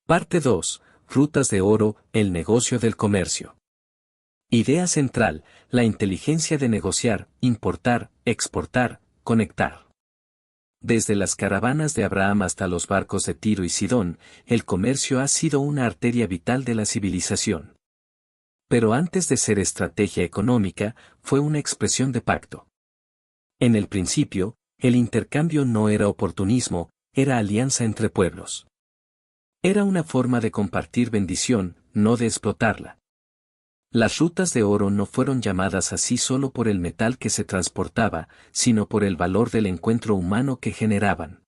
Parte 2. Rutas de oro, el negocio del comercio. Idea central, la inteligencia de negociar, importar, exportar, conectar. Desde las caravanas de Abraham hasta los barcos de Tiro y Sidón, el comercio ha sido una arteria vital de la civilización. Pero antes de ser estrategia económica, fue una expresión de pacto. En el principio, el intercambio no era oportunismo, era alianza entre pueblos. Era una forma de compartir bendición, no de explotarla. Las rutas de oro no fueron llamadas así solo por el metal que se transportaba, sino por el valor del encuentro humano que generaban.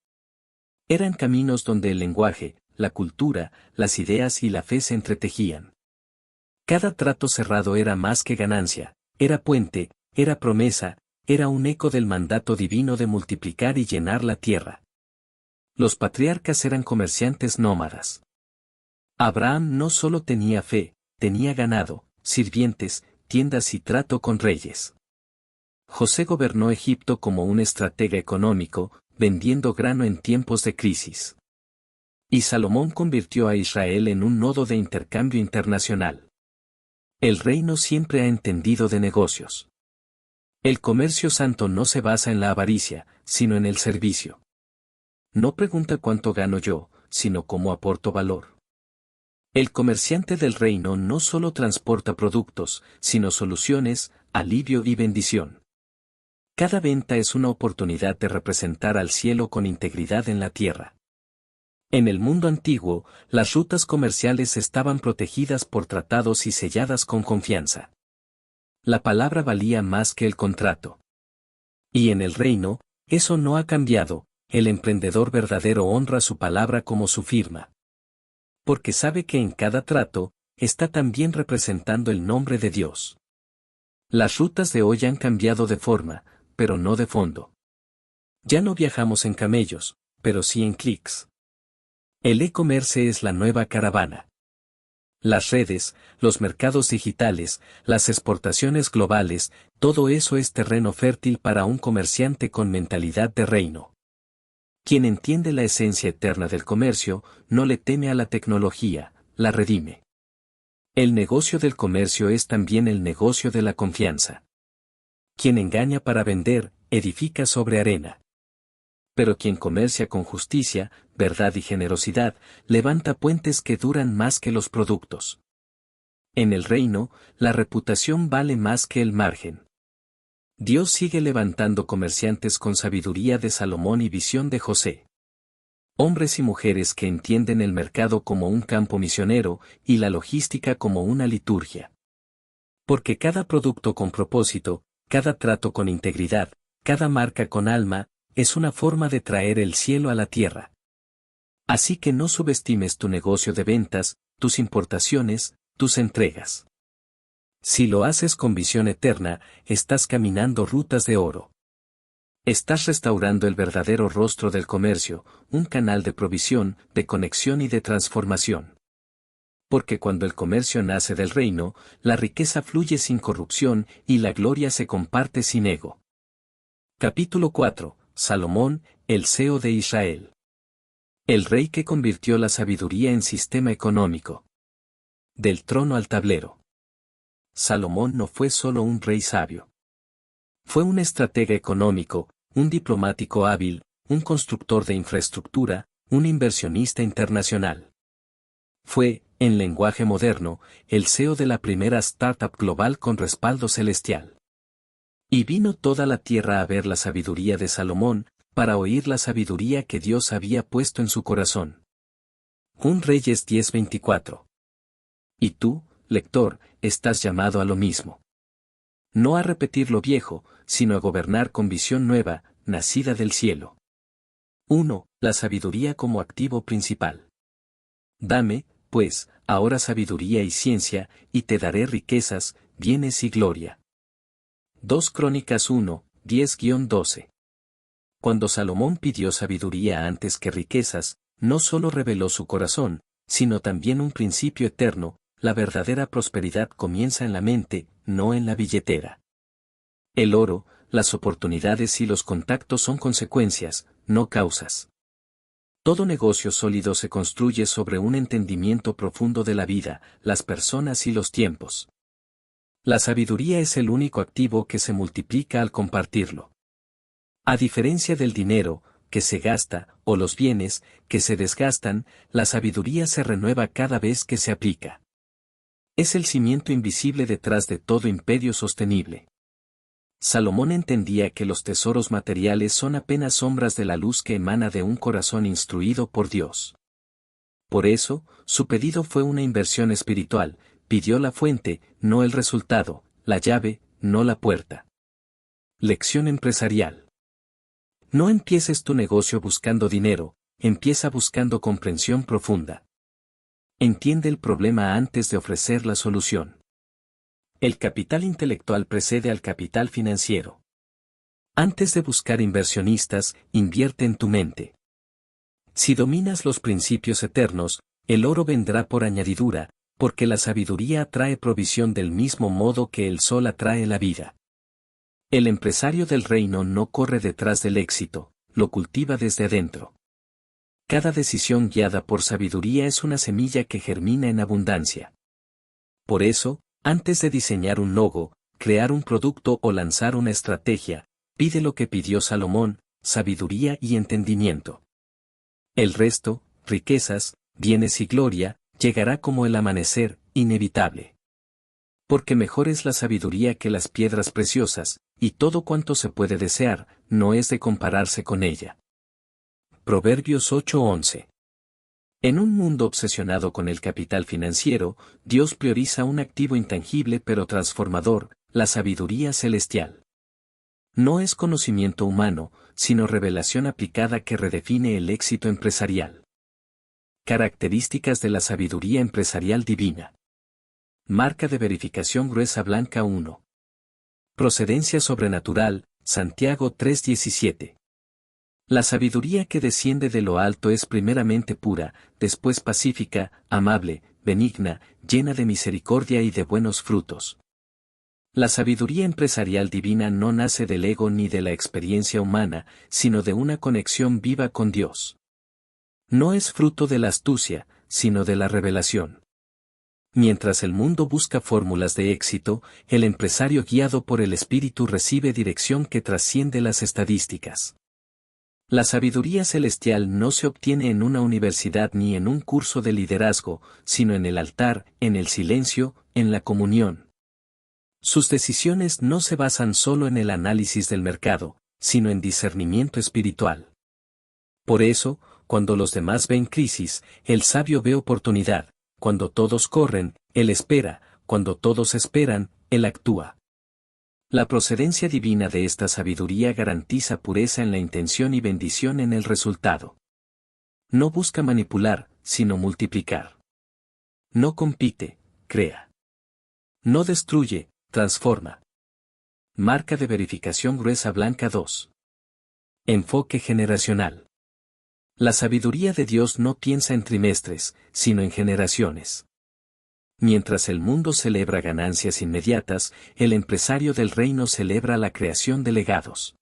Eran caminos donde el lenguaje, la cultura, las ideas y la fe se entretejían. Cada trato cerrado era más que ganancia, era puente, era promesa, era un eco del mandato divino de multiplicar y llenar la tierra. Los patriarcas eran comerciantes nómadas. Abraham no solo tenía fe, tenía ganado, sirvientes, tiendas y trato con reyes. José gobernó Egipto como un estratega económico, vendiendo grano en tiempos de crisis. Y Salomón convirtió a Israel en un nodo de intercambio internacional. El reino siempre ha entendido de negocios. El comercio santo no se basa en la avaricia, sino en el servicio. No pregunta cuánto gano yo, sino cómo aporto valor. El comerciante del reino no solo transporta productos, sino soluciones, alivio y bendición. Cada venta es una oportunidad de representar al cielo con integridad en la tierra. En el mundo antiguo, las rutas comerciales estaban protegidas por tratados y selladas con confianza. La palabra valía más que el contrato. Y en el reino, eso no ha cambiado, el emprendedor verdadero honra su palabra como su firma. Porque sabe que en cada trato, está también representando el nombre de Dios. Las rutas de hoy han cambiado de forma, pero no de fondo. Ya no viajamos en camellos, pero sí en clics. El e-commerce es la nueva caravana. Las redes, los mercados digitales, las exportaciones globales, todo eso es terreno fértil para un comerciante con mentalidad de reino. Quien entiende la esencia eterna del comercio, no le teme a la tecnología, la redime. El negocio del comercio es también el negocio de la confianza. Quien engaña para vender, edifica sobre arena. Pero quien comercia con justicia, verdad y generosidad, levanta puentes que duran más que los productos. En el reino, la reputación vale más que el margen. Dios sigue levantando comerciantes con sabiduría de Salomón y visión de José. Hombres y mujeres que entienden el mercado como un campo misionero y la logística como una liturgia. Porque cada producto con propósito, cada trato con integridad, cada marca con alma, es una forma de traer el cielo a la tierra. Así que no subestimes tu negocio de ventas, tus importaciones, tus entregas. Si lo haces con visión eterna, estás caminando rutas de oro. Estás restaurando el verdadero rostro del comercio, un canal de provisión, de conexión y de transformación. Porque cuando el comercio nace del reino, la riqueza fluye sin corrupción y la gloria se comparte sin ego. Capítulo 4. Salomón, el CEO de Israel. El rey que convirtió la sabiduría en sistema económico. Del trono al tablero. Salomón no fue solo un rey sabio. Fue un estratega económico, un diplomático hábil, un constructor de infraestructura, un inversionista internacional. Fue, en lenguaje moderno, el CEO de la primera startup global con respaldo celestial. Y vino toda la tierra a ver la sabiduría de Salomón, para oír la sabiduría que Dios había puesto en su corazón. 1 Reyes 10:24. Y tú, lector, estás llamado a lo mismo. No a repetir lo viejo, sino a gobernar con visión nueva, nacida del cielo. 1. La sabiduría como activo principal. Dame, pues, ahora sabiduría y ciencia, y te daré riquezas, bienes y gloria. 2 Crónicas 1, 10-12. Cuando Salomón pidió sabiduría antes que riquezas, no solo reveló su corazón, sino también un principio eterno. La verdadera prosperidad comienza en la mente, no en la billetera. El oro, las oportunidades y los contactos son consecuencias, no causas. Todo negocio sólido se construye sobre un entendimiento profundo de la vida, las personas y los tiempos. La sabiduría es el único activo que se multiplica al compartirlo. A diferencia del dinero, que se gasta, o los bienes, que se desgastan, la sabiduría se renueva cada vez que se aplica. Es el cimiento invisible detrás de todo imperio sostenible. Salomón entendía que los tesoros materiales son apenas sombras de la luz que emana de un corazón instruido por Dios. Por eso, su pedido fue una inversión espiritual, pidió la fuente, no el resultado, la llave, no la puerta. Lección empresarial. No empieces tu negocio buscando dinero, empieza buscando comprensión profunda. Entiende el problema antes de ofrecer la solución. El capital intelectual precede al capital financiero. Antes de buscar inversionistas, invierte en tu mente. Si dominas los principios eternos, el oro vendrá por añadidura, porque la sabiduría atrae provisión del mismo modo que el sol atrae la vida. El empresario del reino no corre detrás del éxito, lo cultiva desde adentro. Cada decisión guiada por sabiduría es una semilla que germina en abundancia. Por eso, antes de diseñar un logo, crear un producto o lanzar una estrategia, pide lo que pidió Salomón, sabiduría y entendimiento. El resto, riquezas, bienes y gloria, llegará como el amanecer, inevitable. Porque mejor es la sabiduría que las piedras preciosas, y todo cuanto se puede desear, no es de compararse con ella. Proverbios 8:11. En un mundo obsesionado con el capital financiero, Dios prioriza un activo intangible pero transformador, la sabiduría celestial. No es conocimiento humano, sino revelación aplicada que redefine el éxito empresarial. Características de la sabiduría empresarial divina. Marca de verificación gruesa blanca 1. Procedencia sobrenatural, Santiago 3:17. La sabiduría que desciende de lo alto es primeramente pura, después pacífica, amable, benigna, llena de misericordia y de buenos frutos. La sabiduría empresarial divina no nace del ego ni de la experiencia humana, sino de una conexión viva con Dios. No es fruto de la astucia, sino de la revelación. Mientras el mundo busca fórmulas de éxito, el empresario guiado por el Espíritu recibe dirección que trasciende las estadísticas. La sabiduría celestial no se obtiene en una universidad ni en un curso de liderazgo, sino en el altar, en el silencio, en la comunión. Sus decisiones no se basan solo en el análisis del mercado, sino en discernimiento espiritual. Por eso, cuando los demás ven crisis, el sabio ve oportunidad, cuando todos corren, él espera, cuando todos esperan, él actúa. La procedencia divina de esta sabiduría garantiza pureza en la intención y bendición en el resultado. No busca manipular, sino multiplicar. No compite, crea. No destruye, transforma. Marca de verificación gruesa blanca 2. Enfoque generacional. La sabiduría de Dios no piensa en trimestres, sino en generaciones. Mientras el mundo celebra ganancias inmediatas, el empresario del reino celebra la creación de legados.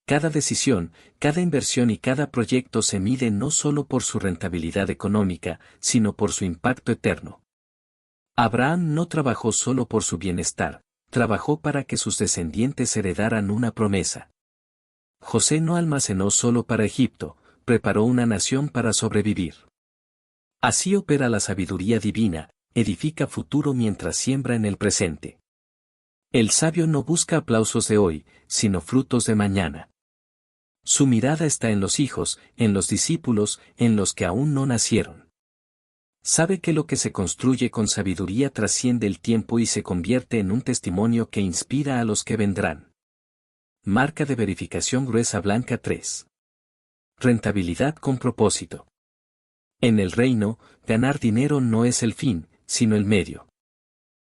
Cada decisión, cada inversión y cada proyecto se mide no solo por su rentabilidad económica, sino por su impacto eterno. Abraham no trabajó solo por su bienestar, trabajó para que sus descendientes heredaran una promesa. José no almacenó solo para Egipto, preparó una nación para sobrevivir. Así opera la sabiduría divina, edifica futuro mientras siembra en el presente. El sabio no busca aplausos de hoy, sino frutos de mañana. Su mirada está en los hijos, en los discípulos, en los que aún no nacieron. Sabe que lo que se construye con sabiduría trasciende el tiempo y se convierte en un testimonio que inspira a los que vendrán. Marca de verificación gruesa blanca 3. Rentabilidad con propósito. En el reino, ganar dinero no es el fin, sino el medio.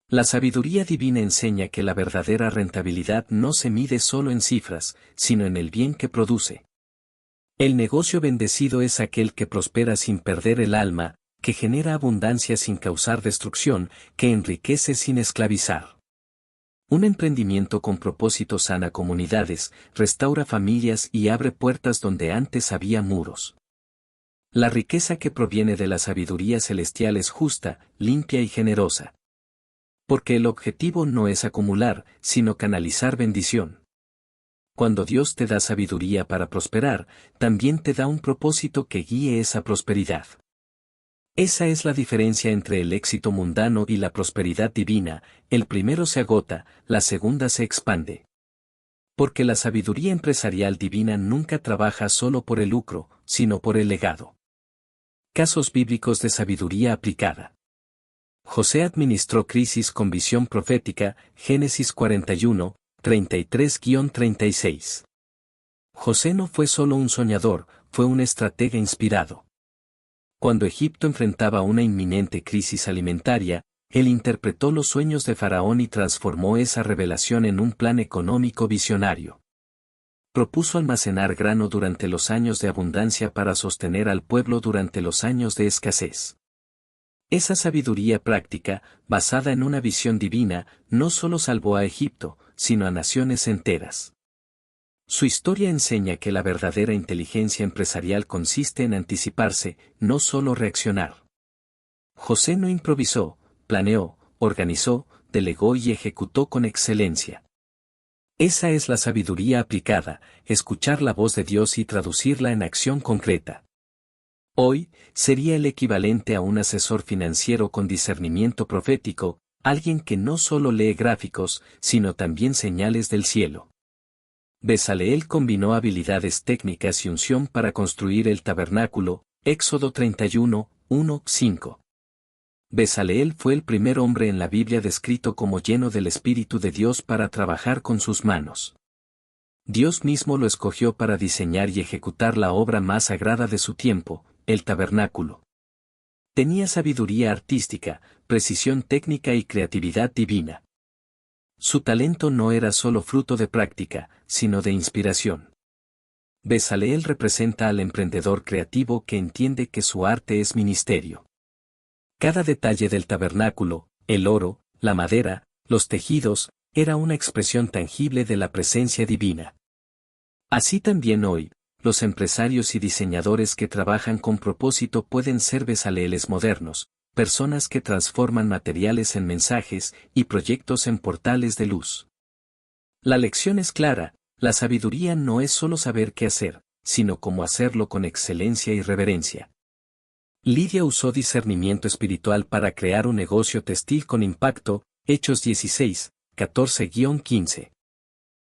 La sabiduría divina enseña que la verdadera rentabilidad no se mide solo en cifras, sino en el bien que produce. El negocio bendecido es aquel que prospera sin perder el alma, que genera abundancia sin causar destrucción, que enriquece sin esclavizar. Un emprendimiento con propósito sana comunidades, restaura familias y abre puertas donde antes había muros. La riqueza que proviene de la sabiduría celestial es justa, limpia y generosa. Porque el objetivo no es acumular, sino canalizar bendición. Cuando Dios te da sabiduría para prosperar, también te da un propósito que guíe esa prosperidad. Esa es la diferencia entre el éxito mundano y la prosperidad divina, el primero se agota, la segunda se expande. Porque la sabiduría empresarial divina nunca trabaja solo por el lucro, sino por el legado. Casos bíblicos de sabiduría aplicada. José administró crisis con visión profética, Génesis 41, 33-36. José no fue solo un soñador, fue un estratega inspirado. Cuando Egipto enfrentaba una inminente crisis alimentaria, él interpretó los sueños de Faraón y transformó esa revelación en un plan económico visionario. Propuso almacenar grano durante los años de abundancia para sostener al pueblo durante los años de escasez. Esa sabiduría práctica, basada en una visión divina, no solo salvó a Egipto, sino a naciones enteras. Su historia enseña que la verdadera inteligencia empresarial consiste en anticiparse, no solo reaccionar. José no improvisó, planeó, organizó, delegó y ejecutó con excelencia. Esa es la sabiduría aplicada, escuchar la voz de Dios y traducirla en acción concreta. Hoy, sería el equivalente a un asesor financiero con discernimiento profético, alguien que no solo lee gráficos, sino también señales del cielo. Bezaleel combinó habilidades técnicas y unción para construir el tabernáculo, Éxodo 31, 1, 5. Bezaleel fue el primer hombre en la Biblia descrito como lleno del Espíritu de Dios para trabajar con sus manos. Dios mismo lo escogió para diseñar y ejecutar la obra más sagrada de su tiempo, el tabernáculo. Tenía sabiduría artística, precisión técnica y creatividad divina. Su talento no era solo fruto de práctica, sino de inspiración. Bezaleel representa al emprendedor creativo que entiende que su arte es ministerio. Cada detalle del tabernáculo, el oro, la madera, los tejidos, era una expresión tangible de la presencia divina. Así también hoy, los empresarios y diseñadores que trabajan con propósito pueden ser Bezaleeles modernos, personas que transforman materiales en mensajes y proyectos en portales de luz. La lección es clara, la sabiduría no es solo saber qué hacer, sino cómo hacerlo con excelencia y reverencia. Lidia usó discernimiento espiritual para crear un negocio textil con impacto, Hechos 16, 14-15.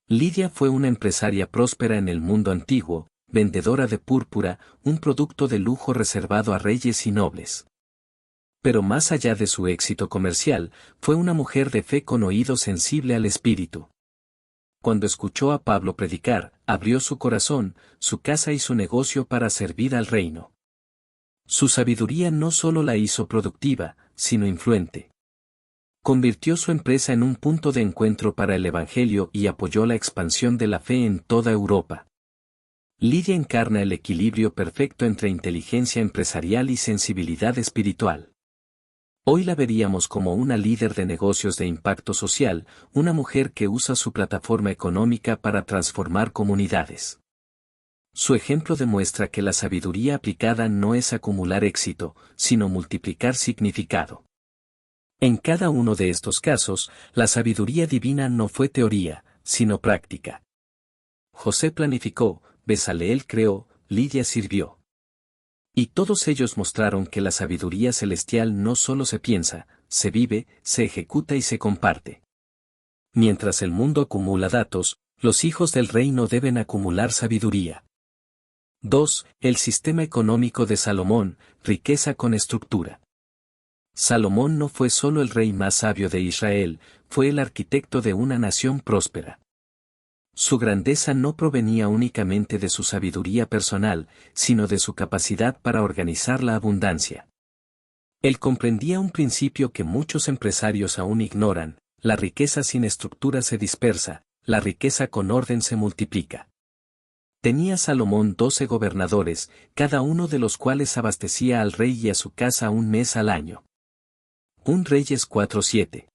Lidia fue una empresaria próspera en el mundo antiguo, vendedora de púrpura, un producto de lujo reservado a reyes y nobles. Pero más allá de su éxito comercial, fue una mujer de fe con oído sensible al espíritu. Cuando escuchó a Pablo predicar, abrió su corazón, su casa y su negocio para servir al reino. Su sabiduría no solo la hizo productiva, sino influente. Convirtió su empresa en un punto de encuentro para el Evangelio y apoyó la expansión de la fe en toda Europa. Lidia encarna el equilibrio perfecto entre inteligencia empresarial y sensibilidad espiritual. Hoy la veríamos como una líder de negocios de impacto social, una mujer que usa su plataforma económica para transformar comunidades. Su ejemplo demuestra que la sabiduría aplicada no es acumular éxito, sino multiplicar significado. En cada uno de estos casos, la sabiduría divina no fue teoría, sino práctica. José planificó, Bezaleel creó, Lidia sirvió. Y todos ellos mostraron que la sabiduría celestial no solo se piensa, se vive, se ejecuta y se comparte. Mientras el mundo acumula datos, los hijos del reino deben acumular sabiduría. 2. El sistema económico de Salomón, riqueza con estructura. Salomón no fue solo el rey más sabio de Israel, fue el arquitecto de una nación próspera. Su grandeza no provenía únicamente de su sabiduría personal, sino de su capacidad para organizar la abundancia. Él comprendía un principio que muchos empresarios aún ignoran: la riqueza sin estructura se dispersa, la riqueza con orden se multiplica. Tenía Salomón 12 gobernadores, cada uno de los cuales abastecía al rey y a su casa un mes al año. 1 Reyes 4:7.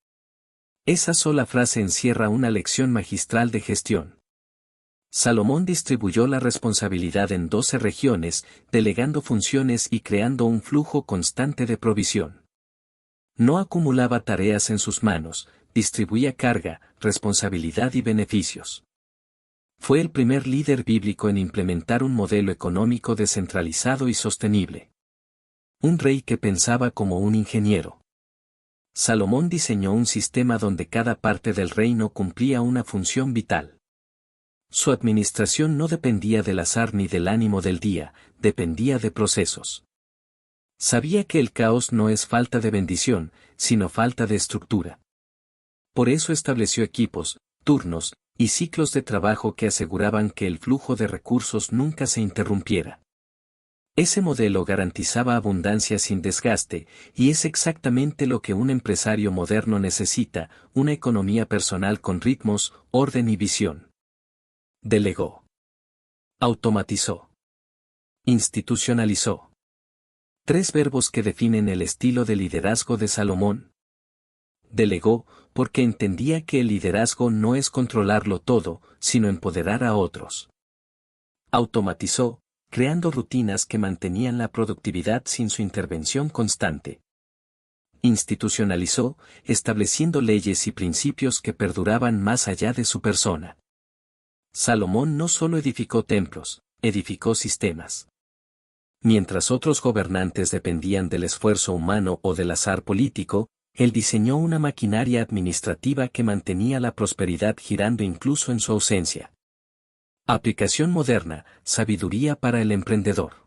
Esa sola frase encierra una lección magistral de gestión. Salomón distribuyó la responsabilidad en 12 regiones, delegando funciones y creando un flujo constante de provisión. No acumulaba tareas en sus manos, distribuía carga, responsabilidad y beneficios. Fue el primer líder bíblico en implementar un modelo económico descentralizado y sostenible. Un rey que pensaba como un ingeniero. Salomón diseñó un sistema donde cada parte del reino cumplía una función vital. Su administración no dependía del azar ni del ánimo del día, dependía de procesos. Sabía que el caos no es falta de bendición, sino falta de estructura. Por eso estableció equipos, turnos, y ciclos de trabajo que aseguraban que el flujo de recursos nunca se interrumpiera. Ese modelo garantizaba abundancia sin desgaste, y es exactamente lo que un empresario moderno necesita, una economía personal con ritmos, orden y visión. Delegó. Automatizó. Institucionalizó. 3 verbos que definen el estilo de liderazgo de Salomón. Delegó, porque entendía que el liderazgo no es controlarlo todo, sino empoderar a otros. Automatizó, creando rutinas que mantenían la productividad sin su intervención constante. Institucionalizó, estableciendo leyes y principios que perduraban más allá de su persona. Salomón no solo edificó templos, edificó sistemas. Mientras otros gobernantes dependían del esfuerzo humano o del azar político, él diseñó una maquinaria administrativa que mantenía la prosperidad girando incluso en su ausencia. Aplicación moderna, sabiduría para el emprendedor.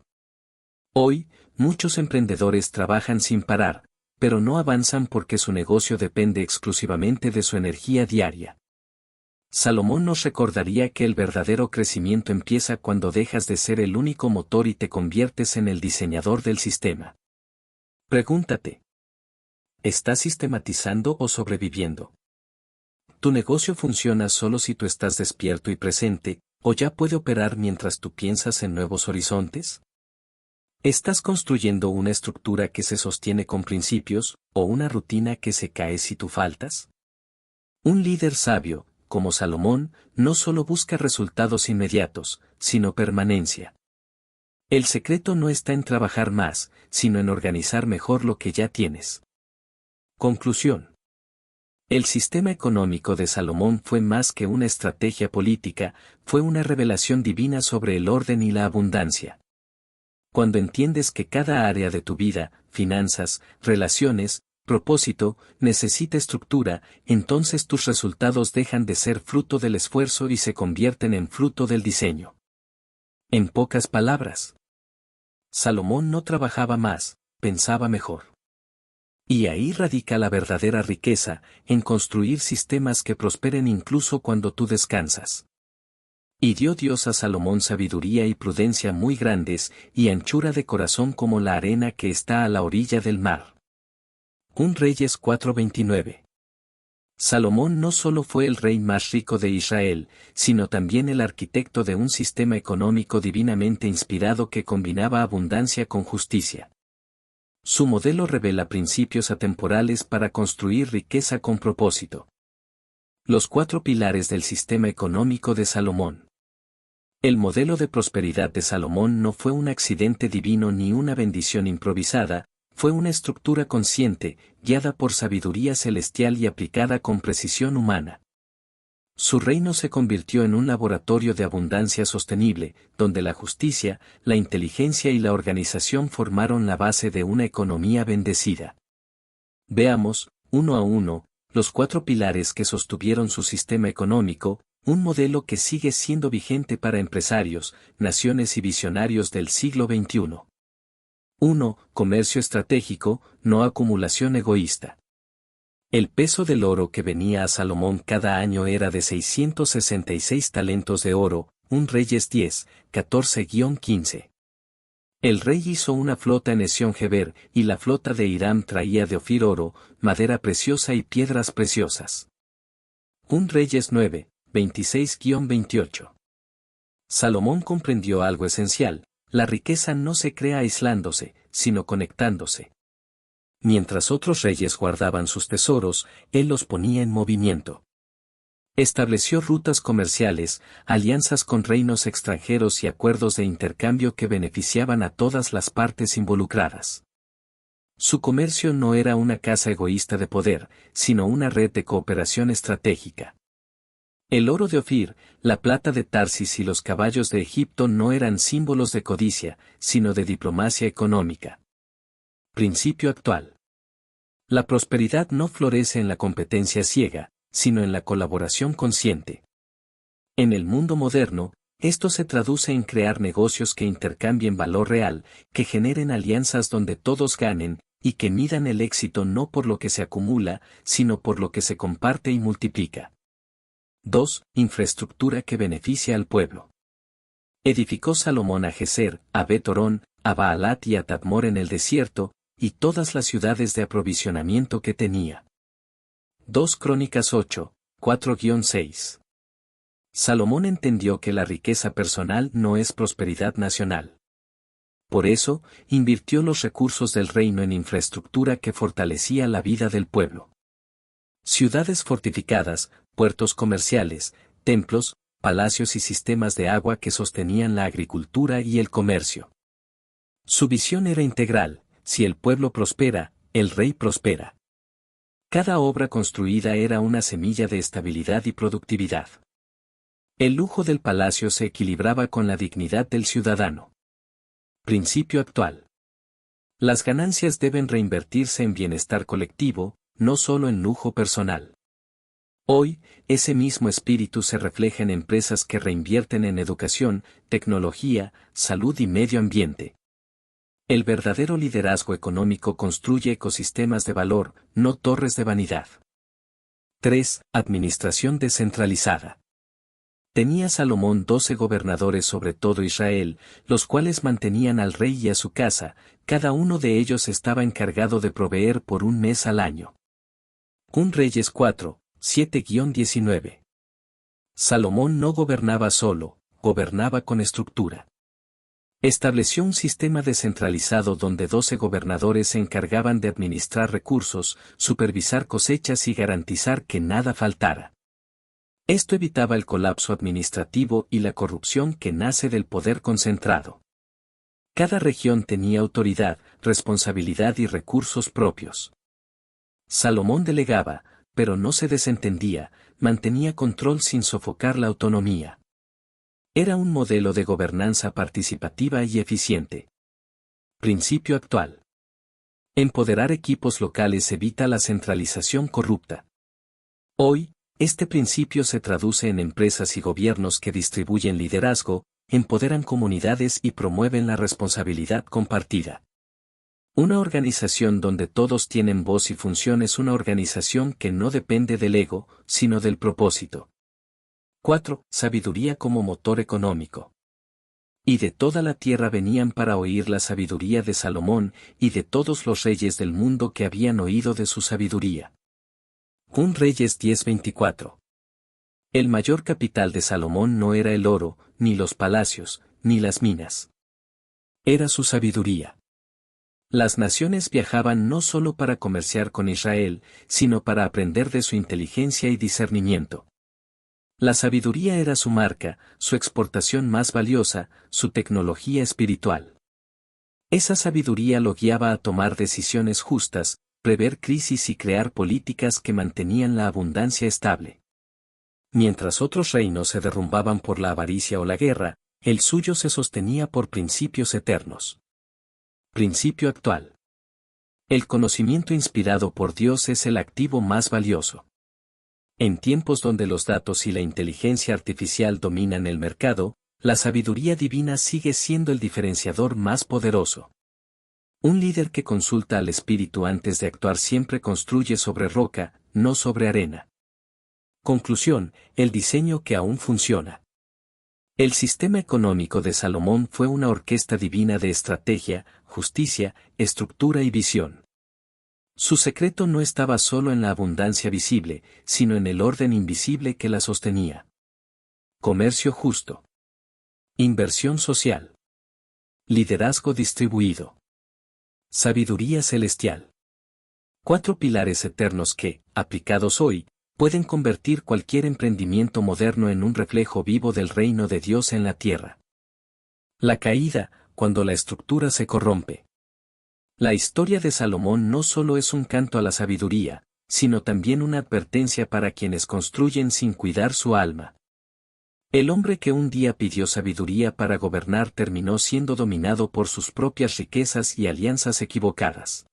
Hoy, muchos emprendedores trabajan sin parar, pero no avanzan porque su negocio depende exclusivamente de su energía diaria. Salomón nos recordaría que el verdadero crecimiento empieza cuando dejas de ser el único motor y te conviertes en el diseñador del sistema. Pregúntate: ¿estás sistematizando o sobreviviendo? ¿Tu negocio funciona solo si tú estás despierto y presente, o ya puede operar mientras tú piensas en nuevos horizontes? ¿Estás construyendo una estructura que se sostiene con principios, o una rutina que se cae si tú faltas? Un líder sabio, como Salomón, no solo busca resultados inmediatos, sino permanencia. El secreto no está en trabajar más, sino en organizar mejor lo que ya tienes. Conclusión. El sistema económico de Salomón fue más que una estrategia política, fue una revelación divina sobre el orden y la abundancia. Cuando entiendes que cada área de tu vida, finanzas, relaciones, propósito, necesita estructura, entonces tus resultados dejan de ser fruto del esfuerzo y se convierten en fruto del diseño. En pocas palabras, Salomón no trabajaba más, pensaba mejor. Y ahí radica la verdadera riqueza, en construir sistemas que prosperen incluso cuando tú descansas. Y dio Dios a Salomón sabiduría y prudencia muy grandes, y anchura de corazón como la arena que está a la orilla del mar. 1 Reyes 4:29. Salomón no solo fue el rey más rico de Israel, sino también el arquitecto de un sistema económico divinamente inspirado que combinaba abundancia con justicia. Su modelo revela principios atemporales para construir riqueza con propósito. Los 4 pilares del sistema económico de Salomón. El modelo de prosperidad de Salomón no fue un accidente divino ni una bendición improvisada, fue una estructura consciente, guiada por sabiduría celestial y aplicada con precisión humana. Su reino se convirtió en un laboratorio de abundancia sostenible, donde la justicia, la inteligencia y la organización formaron la base de una economía bendecida. Veamos, uno a uno, los 4 pilares que sostuvieron su sistema económico, un modelo que sigue siendo vigente para empresarios, naciones y visionarios del siglo XXI. 1. Comercio estratégico, no acumulación egoísta. El peso del oro que venía a Salomón cada año era de 666 talentos de oro, 1 Reyes 10, 14-15. El rey hizo una flota en Esión-Geber, y la flota de Hiram traía de Ofir oro, madera preciosa y piedras preciosas. 1 Reyes 9, 26-28. Salomón comprendió algo esencial: la riqueza no se crea aislándose, sino conectándose. Mientras otros reyes guardaban sus tesoros, él los ponía en movimiento. Estableció rutas comerciales, alianzas con reinos extranjeros y acuerdos de intercambio que beneficiaban a todas las partes involucradas. Su comercio no era una caza egoísta de poder, sino una red de cooperación estratégica. El oro de Ofir, la plata de Tarsis y los caballos de Egipto no eran símbolos de codicia, sino de diplomacia económica. Principio actual. La prosperidad no florece en la competencia ciega, sino en la colaboración consciente. En el mundo moderno, esto se traduce en crear negocios que intercambien valor real, que generen alianzas donde todos ganen, y que midan el éxito no por lo que se acumula, sino por lo que se comparte y multiplica. 2. Infraestructura que beneficia al pueblo. Edificó Salomón a Gezer, a Bet-Horón, a Baalat y a Tadmor en el desierto, y todas las ciudades de aprovisionamiento que tenía. 2 Crónicas 8, 4-6. Salomón entendió que la riqueza personal no es prosperidad nacional. Por eso, invirtió los recursos del reino en infraestructura que fortalecía la vida del pueblo. Ciudades fortificadas, puertos comerciales, templos, palacios y sistemas de agua que sostenían la agricultura y el comercio. Su visión era integral: si el pueblo prospera, el rey prospera. Cada obra construida era una semilla de estabilidad y productividad. El lujo del palacio se equilibraba con la dignidad del ciudadano. Principio actual. Las ganancias deben reinvertirse en bienestar colectivo, no solo en lujo personal. Hoy, ese mismo espíritu se refleja en empresas que reinvierten en educación, tecnología, salud y medio ambiente. El verdadero liderazgo económico construye ecosistemas de valor, no torres de vanidad. 3. Administración descentralizada. Tenía Salomón 12 gobernadores sobre todo Israel, los cuales mantenían al rey y a su casa, cada uno de ellos estaba encargado de proveer por un mes al año. 1 Reyes 4, 7-19. Salomón no gobernaba solo, gobernaba con estructura. Estableció un sistema descentralizado donde 12 gobernadores se encargaban de administrar recursos, supervisar cosechas y garantizar que nada faltara. Esto evitaba el colapso administrativo y la corrupción que nace del poder concentrado. Cada región tenía autoridad, responsabilidad y recursos propios. Salomón delegaba, pero no se desentendía, mantenía control sin sofocar la autonomía. Era un modelo de gobernanza participativa y eficiente. Principio actual. Empoderar equipos locales evita la centralización corrupta. Hoy, este principio se traduce en empresas y gobiernos que distribuyen liderazgo, empoderan comunidades y promueven la responsabilidad compartida. Una organización donde todos tienen voz y función es una organización que no depende del ego, sino del propósito. 4. Sabiduría como motor económico. Y de toda la tierra venían para oír la sabiduría de Salomón, y de todos los reyes del mundo que habían oído de su sabiduría. 1 Reyes 10:24. El mayor capital de Salomón no era el oro, ni los palacios, ni las minas. Era su sabiduría. Las naciones viajaban no solo para comerciar con Israel, sino para aprender de su inteligencia y discernimiento. La sabiduría era su marca, su exportación más valiosa, su tecnología espiritual. Esa sabiduría lo guiaba a tomar decisiones justas, prever crisis y crear políticas que mantenían la abundancia estable. Mientras otros reinos se derrumbaban por la avaricia o la guerra, el suyo se sostenía por principios eternos. Principio actual. El conocimiento inspirado por Dios es el activo más valioso. En tiempos donde los datos y la inteligencia artificial dominan el mercado, la sabiduría divina sigue siendo el diferenciador más poderoso. Un líder que consulta al Espíritu antes de actuar siempre construye sobre roca, no sobre arena. Conclusión: el diseño que aún funciona. El sistema económico de Salomón fue una orquesta divina de estrategia, justicia, estructura y visión. Su secreto no estaba solo en la abundancia visible, sino en el orden invisible que la sostenía. Comercio justo. Inversión social. Liderazgo distribuido. Sabiduría celestial. 4 pilares eternos que, aplicados hoy, pueden convertir cualquier emprendimiento moderno en un reflejo vivo del reino de Dios en la tierra. La caída, cuando la estructura se corrompe. La historia de Salomón no solo es un canto a la sabiduría, sino también una advertencia para quienes construyen sin cuidar su alma. El hombre que un día pidió sabiduría para gobernar terminó siendo dominado por sus propias riquezas y alianzas equivocadas.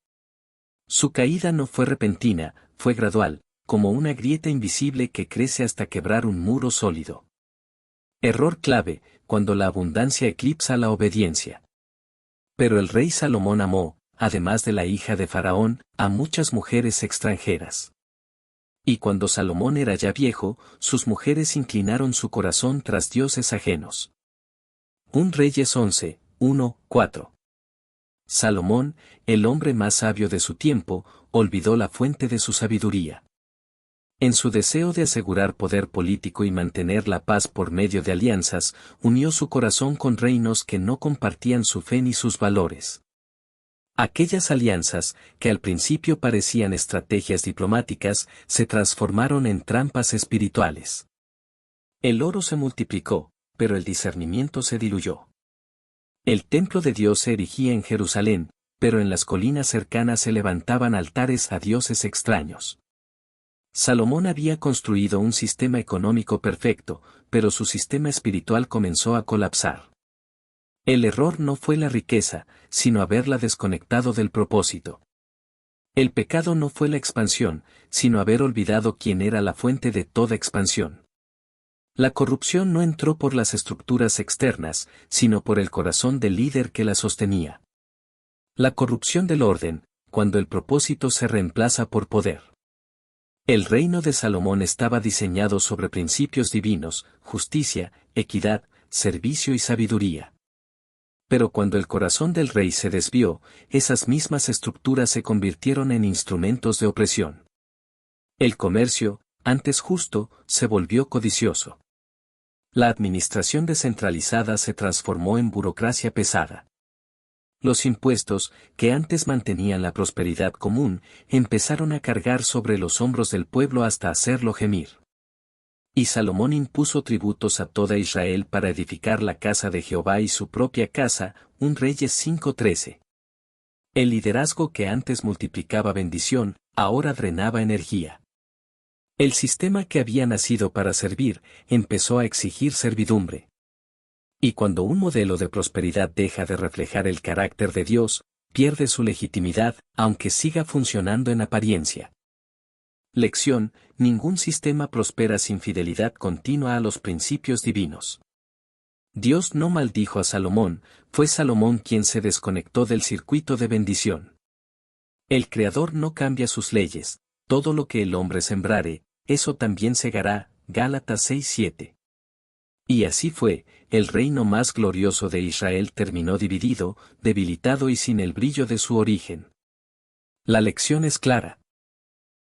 Su caída no fue repentina, fue gradual, como una grieta invisible que crece hasta quebrar un muro sólido. Error clave, cuando la abundancia eclipsa la obediencia. Pero el rey Salomón amó, además de la hija de Faraón, a muchas mujeres extranjeras. Y cuando Salomón era ya viejo, sus mujeres inclinaron su corazón tras dioses ajenos. 1 Reyes 11, 1, 4. Salomón, el hombre más sabio de su tiempo, olvidó la fuente de su sabiduría. En su deseo de asegurar poder político y mantener la paz por medio de alianzas, unió su corazón con reinos que no compartían su fe ni sus valores. Aquellas alianzas, que al principio parecían estrategias diplomáticas, se transformaron en trampas espirituales. El oro se multiplicó, pero el discernimiento se diluyó. El templo de Dios se erigía en Jerusalén, pero en las colinas cercanas se levantaban altares a dioses extraños. Salomón había construido un sistema económico perfecto, pero su sistema espiritual comenzó a colapsar. El error no fue la riqueza, sino haberla desconectado del propósito. El pecado no fue la expansión, sino haber olvidado quién era la fuente de toda expansión. La corrupción no entró por las estructuras externas, sino por el corazón del líder que la sostenía. La corrupción del orden, cuando el propósito se reemplaza por poder. El reino de Salomón estaba diseñado sobre principios divinos, justicia, equidad, servicio y sabiduría. Pero cuando el corazón del rey se desvió, esas mismas estructuras se convirtieron en instrumentos de opresión. El comercio, antes justo, se volvió codicioso. La administración descentralizada se transformó en burocracia pesada. Los impuestos, que antes mantenían la prosperidad común, empezaron a cargar sobre los hombros del pueblo hasta hacerlo gemir. Y Salomón impuso tributos a toda Israel para edificar la casa de Jehová y su propia casa, 1 Reyes 5:13. El liderazgo que antes multiplicaba bendición, ahora drenaba energía. El sistema que había nacido para servir, empezó a exigir servidumbre. Y cuando un modelo de prosperidad deja de reflejar el carácter de Dios, pierde su legitimidad, aunque siga funcionando en apariencia. Lección: ningún sistema prospera sin fidelidad continua a los principios divinos. Dios no maldijo a Salomón, fue Salomón quien se desconectó del circuito de bendición. El Creador no cambia sus leyes, todo lo que el hombre sembrare, eso también segará, Gálatas 6:7. Y así fue, el reino más glorioso de Israel terminó dividido, debilitado y sin el brillo de su origen. La lección es clara.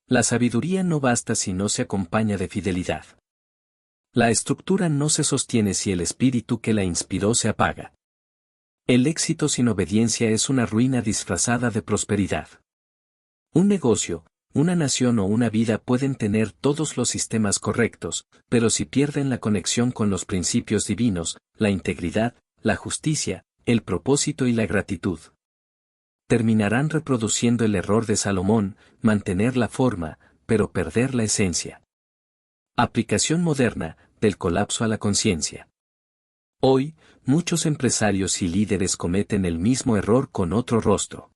La sabiduría no basta si no se acompaña de fidelidad. La estructura no se sostiene si el espíritu que la inspiró se apaga. El éxito sin obediencia es una ruina disfrazada de prosperidad. Un negocio, una nación o una vida pueden tener todos los sistemas correctos, pero si pierden la conexión con los principios divinos, la integridad, la justicia, el propósito y la gratitud, terminarán reproduciendo el error de Salomón, mantener la forma, pero perder la esencia. Aplicación moderna, del colapso a la conciencia. Hoy, muchos empresarios y líderes cometen el mismo error con otro rostro.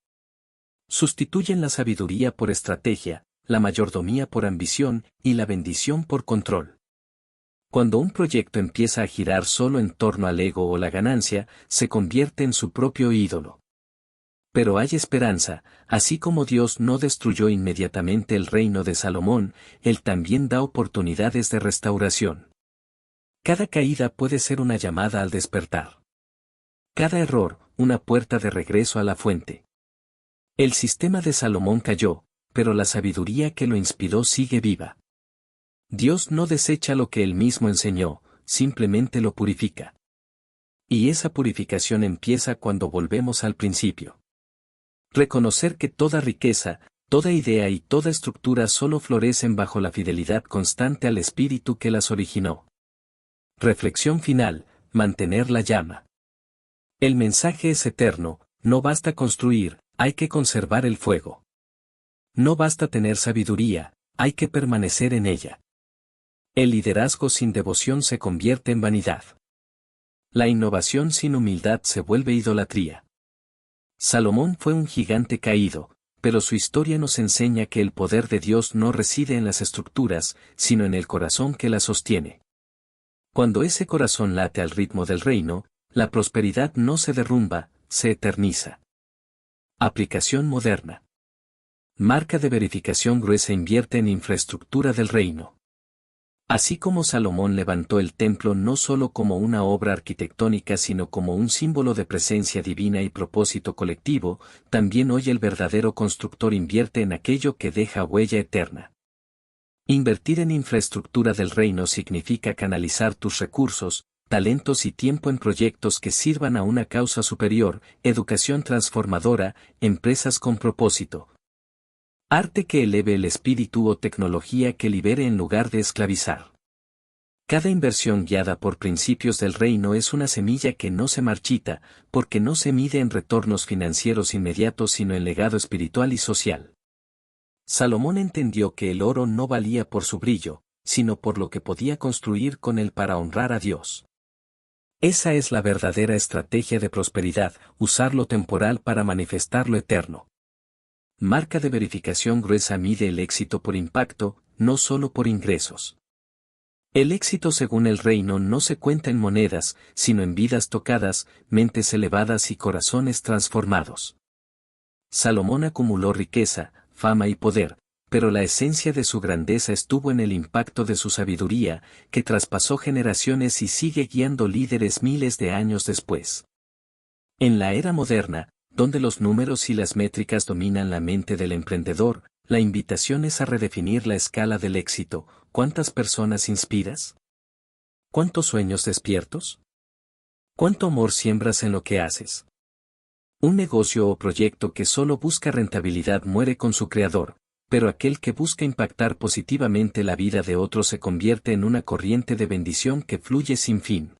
Sustituyen la sabiduría por estrategia, la mayordomía por ambición y la bendición por control. Cuando un proyecto empieza a girar solo en torno al ego o la ganancia, se convierte en su propio ídolo. Pero hay esperanza, así como Dios no destruyó inmediatamente el reino de Salomón, Él también da oportunidades de restauración. Cada caída puede ser una llamada al despertar. Cada error, una puerta de regreso a la fuente. El sistema de Salomón cayó, pero la sabiduría que lo inspiró sigue viva. Dios no desecha lo que Él mismo enseñó, simplemente lo purifica. Y esa purificación empieza cuando volvemos al principio. Reconocer que toda riqueza, Toda idea y toda estructura solo florecen bajo la fidelidad constante al espíritu que las originó. Reflexión final: mantener la llama. El mensaje es eterno: no basta construir, hay que conservar el fuego. No basta tener sabiduría, hay que permanecer en ella. El liderazgo sin devoción se convierte en vanidad. La innovación sin humildad se vuelve idolatría. Salomón fue un gigante caído, pero su historia nos enseña que el poder de Dios no reside en las estructuras, sino en el corazón que las sostiene. Cuando ese corazón late al ritmo del reino, la prosperidad no se derrumba, se eterniza. Aplicación moderna. Marca de verificación gruesa invierte en infraestructura del reino. Así como Salomón levantó el templo no solo como una obra arquitectónica sino como un símbolo de presencia divina y propósito colectivo, también hoy el verdadero constructor invierte en aquello que deja huella eterna. Invertir en infraestructura del reino significa canalizar tus recursos, talentos y tiempo en proyectos que sirvan a una causa superior, educación transformadora, empresas con propósito. Arte que eleve el espíritu o tecnología que libere en lugar de esclavizar. Cada inversión guiada por principios del reino es una semilla que no se marchita, porque no se mide en retornos financieros inmediatos sino en legado espiritual y social. Salomón entendió que el oro no valía por su brillo, sino por lo que podía construir con él para honrar a Dios. Esa es la verdadera estrategia de prosperidad: usar lo temporal para manifestar lo eterno. Marca de verificación gruesa mide el éxito por impacto, no solo por ingresos. El éxito según el reino no se cuenta en monedas, sino en vidas tocadas, mentes elevadas y corazones transformados. Salomón acumuló riqueza, fama y poder, pero la esencia de su grandeza estuvo en el impacto de su sabiduría, que traspasó generaciones y sigue guiando líderes miles de años después. En la era moderna, donde los números y las métricas dominan la mente del emprendedor, la invitación es a redefinir la escala del éxito. ¿Cuántas personas inspiras? ¿Cuántos sueños despiertos? ¿Cuánto amor siembras en lo que haces? Un negocio o proyecto que solo busca rentabilidad muere con su creador, pero aquel que busca impactar positivamente la vida de otros se convierte en una corriente de bendición que fluye sin fin.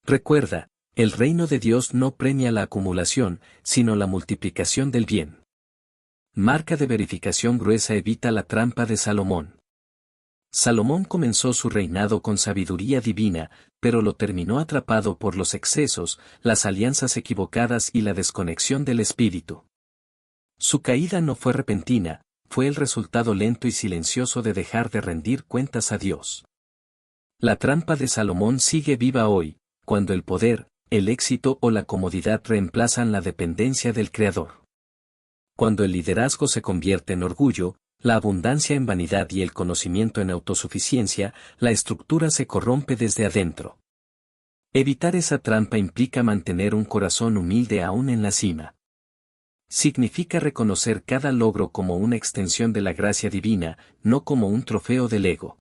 Recuerda, el reino de Dios no premia la acumulación, sino la multiplicación del bien. Marca de verificación gruesa evita la trampa de Salomón. Salomón comenzó su reinado con sabiduría divina, pero lo terminó atrapado por los excesos, las alianzas equivocadas y la desconexión del espíritu. Su caída no fue repentina, fue el resultado lento y silencioso de dejar de rendir cuentas a Dios. La trampa de Salomón sigue viva hoy, cuando el poder, el éxito o la comodidad reemplazan la dependencia del Creador. Cuando el liderazgo se convierte en orgullo, la abundancia en vanidad y el conocimiento en autosuficiencia, la estructura se corrompe desde adentro. Evitar esa trampa implica mantener un corazón humilde aún en la cima. Significa reconocer cada logro como una extensión de la gracia divina, no como un trofeo del ego.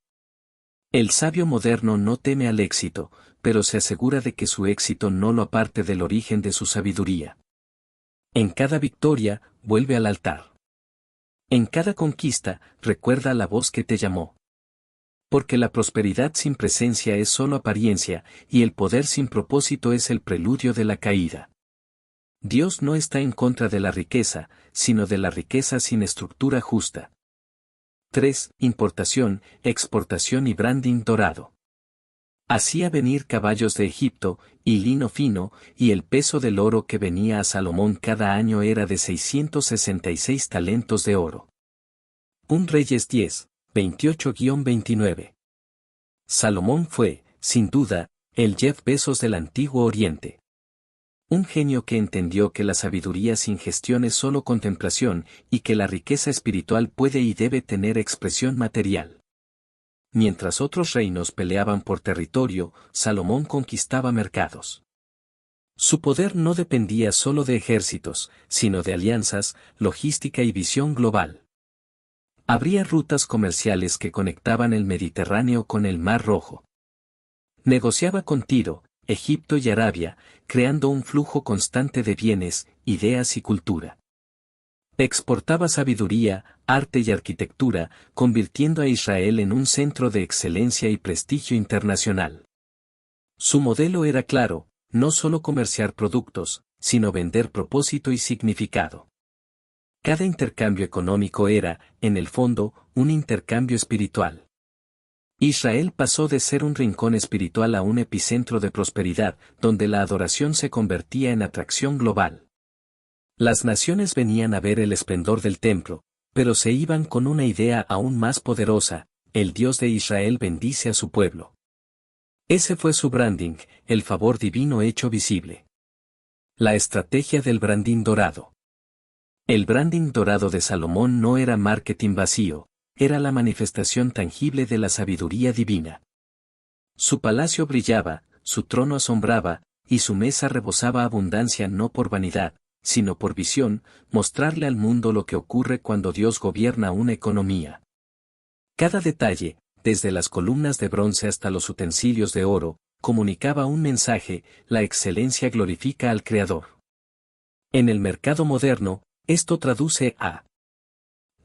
El sabio moderno no teme al éxito, pero se asegura de que su éxito no lo aparte del origen de su sabiduría. En cada victoria, vuelve al altar. En cada conquista, recuerda la voz que te llamó. Porque la prosperidad sin presencia es solo apariencia, y el poder sin propósito es el preludio de la caída. Dios no está en contra de la riqueza, sino de la riqueza sin estructura justa. 3. Importación, exportación y branding dorado. Hacía venir caballos de Egipto, y lino fino, y el peso del oro que venía a Salomón cada año era de 666 talentos de oro. 1 Reyes 10, 28-29. Salomón fue, sin duda, el Jeff Bezos del Antiguo Oriente. Un genio que entendió que la sabiduría sin gestión es solo contemplación, y que la riqueza espiritual puede y debe tener expresión material. Mientras otros reinos peleaban por territorio, Salomón conquistaba mercados. Su poder no dependía solo de ejércitos, sino de alianzas, logística y visión global. Abría rutas comerciales que conectaban el Mediterráneo con el Mar Rojo. Negociaba con Tiro, Egipto y Arabia, creando un flujo constante de bienes, ideas y cultura. Exportaba sabiduría, arte y arquitectura, convirtiendo a Israel en un centro de excelencia y prestigio internacional. Su modelo era claro, no solo comerciar productos, sino vender propósito y significado. Cada intercambio económico era, en el fondo, un intercambio espiritual. Israel pasó de ser un rincón espiritual a un epicentro de prosperidad, donde la adoración se convertía en atracción global. Las naciones venían a ver el esplendor del templo, pero se iban con una idea aún más poderosa: el Dios de Israel bendice a su pueblo. Ese fue su branding, el favor divino hecho visible. La estrategia del branding dorado. El branding dorado de Salomón no era marketing vacío, era la manifestación tangible de la sabiduría divina. Su palacio brillaba, su trono asombraba, y su mesa rebosaba abundancia no por vanidad, sino por visión, mostrarle al mundo lo que ocurre cuando Dios gobierna una economía. Cada detalle, desde las columnas de bronce hasta los utensilios de oro, comunicaba un mensaje: la excelencia glorifica al Creador. En el mercado moderno, esto traduce a: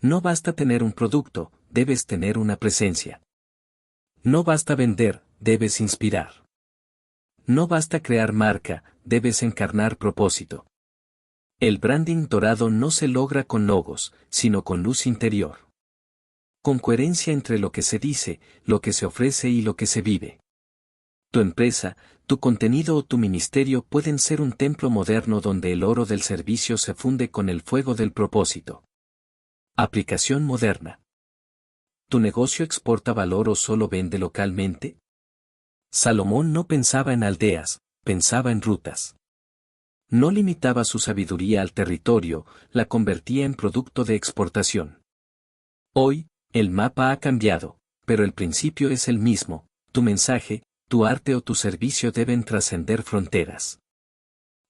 no basta tener un producto, debes tener una presencia. No basta vender, debes inspirar. No basta crear marca, debes encarnar propósito. El branding dorado no se logra con logos, sino con luz interior. Con coherencia entre lo que se dice, lo que se ofrece y lo que se vive. Tu empresa, tu contenido o tu ministerio pueden ser un templo moderno donde el oro del servicio se funde con el fuego del propósito. Aplicación moderna. ¿Tu negocio exporta valor o solo vende localmente? Salomón no pensaba en aldeas, pensaba en rutas. No limitaba su sabiduría al territorio, la convertía en producto de exportación. Hoy, el mapa ha cambiado, pero el principio es el mismo: tu mensaje, tu arte o tu servicio deben trascender fronteras.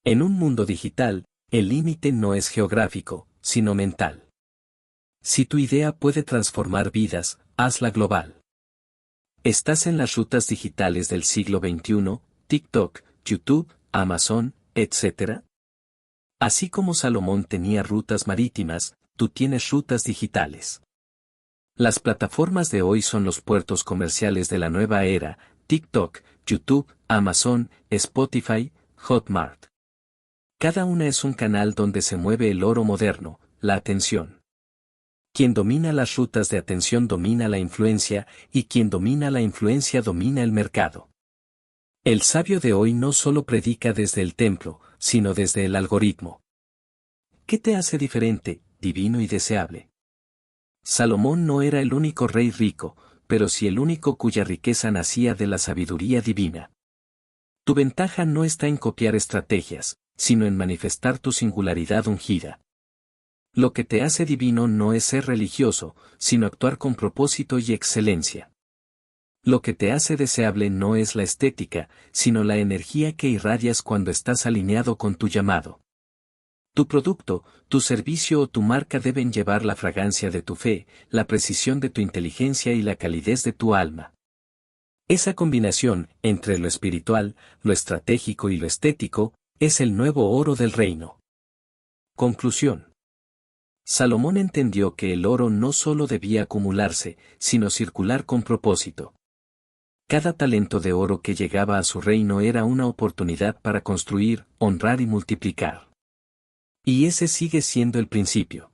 En un mundo digital, el límite no es geográfico, sino mental. Si tu idea puede transformar vidas, hazla global. Estás en las rutas digitales del siglo XXI, TikTok, YouTube, Amazon, etc. Así como Salomón tenía rutas marítimas, tú tienes rutas digitales. Las plataformas de hoy son los puertos comerciales de la nueva era: TikTok, YouTube, Amazon, Spotify, Hotmart. Cada una es un canal donde se mueve el oro moderno, la atención. Quien domina las rutas de atención domina la influencia, y quien domina la influencia domina el mercado. El sabio de hoy no solo predica desde el templo, sino desde el algoritmo. ¿Qué te hace diferente, divino y deseable? Salomón no era el único rey rico, pero sí el único cuya riqueza nacía de la sabiduría divina. Tu ventaja no está en copiar estrategias, sino en manifestar tu singularidad ungida. Lo que te hace divino no es ser religioso, sino actuar con propósito y excelencia. Lo que te hace deseable no es la estética, sino la energía que irradias cuando estás alineado con tu llamado. Tu producto, tu servicio o tu marca deben llevar la fragancia de tu fe, la precisión de tu inteligencia y la calidez de tu alma. Esa combinación, entre lo espiritual, lo estratégico y lo estético, es el nuevo oro del reino. Conclusión. Salomón entendió que el oro no solo debía acumularse, sino circular con propósito. Cada talento de oro que llegaba a su reino era una oportunidad para construir, honrar y multiplicar. Y ese sigue siendo el principio.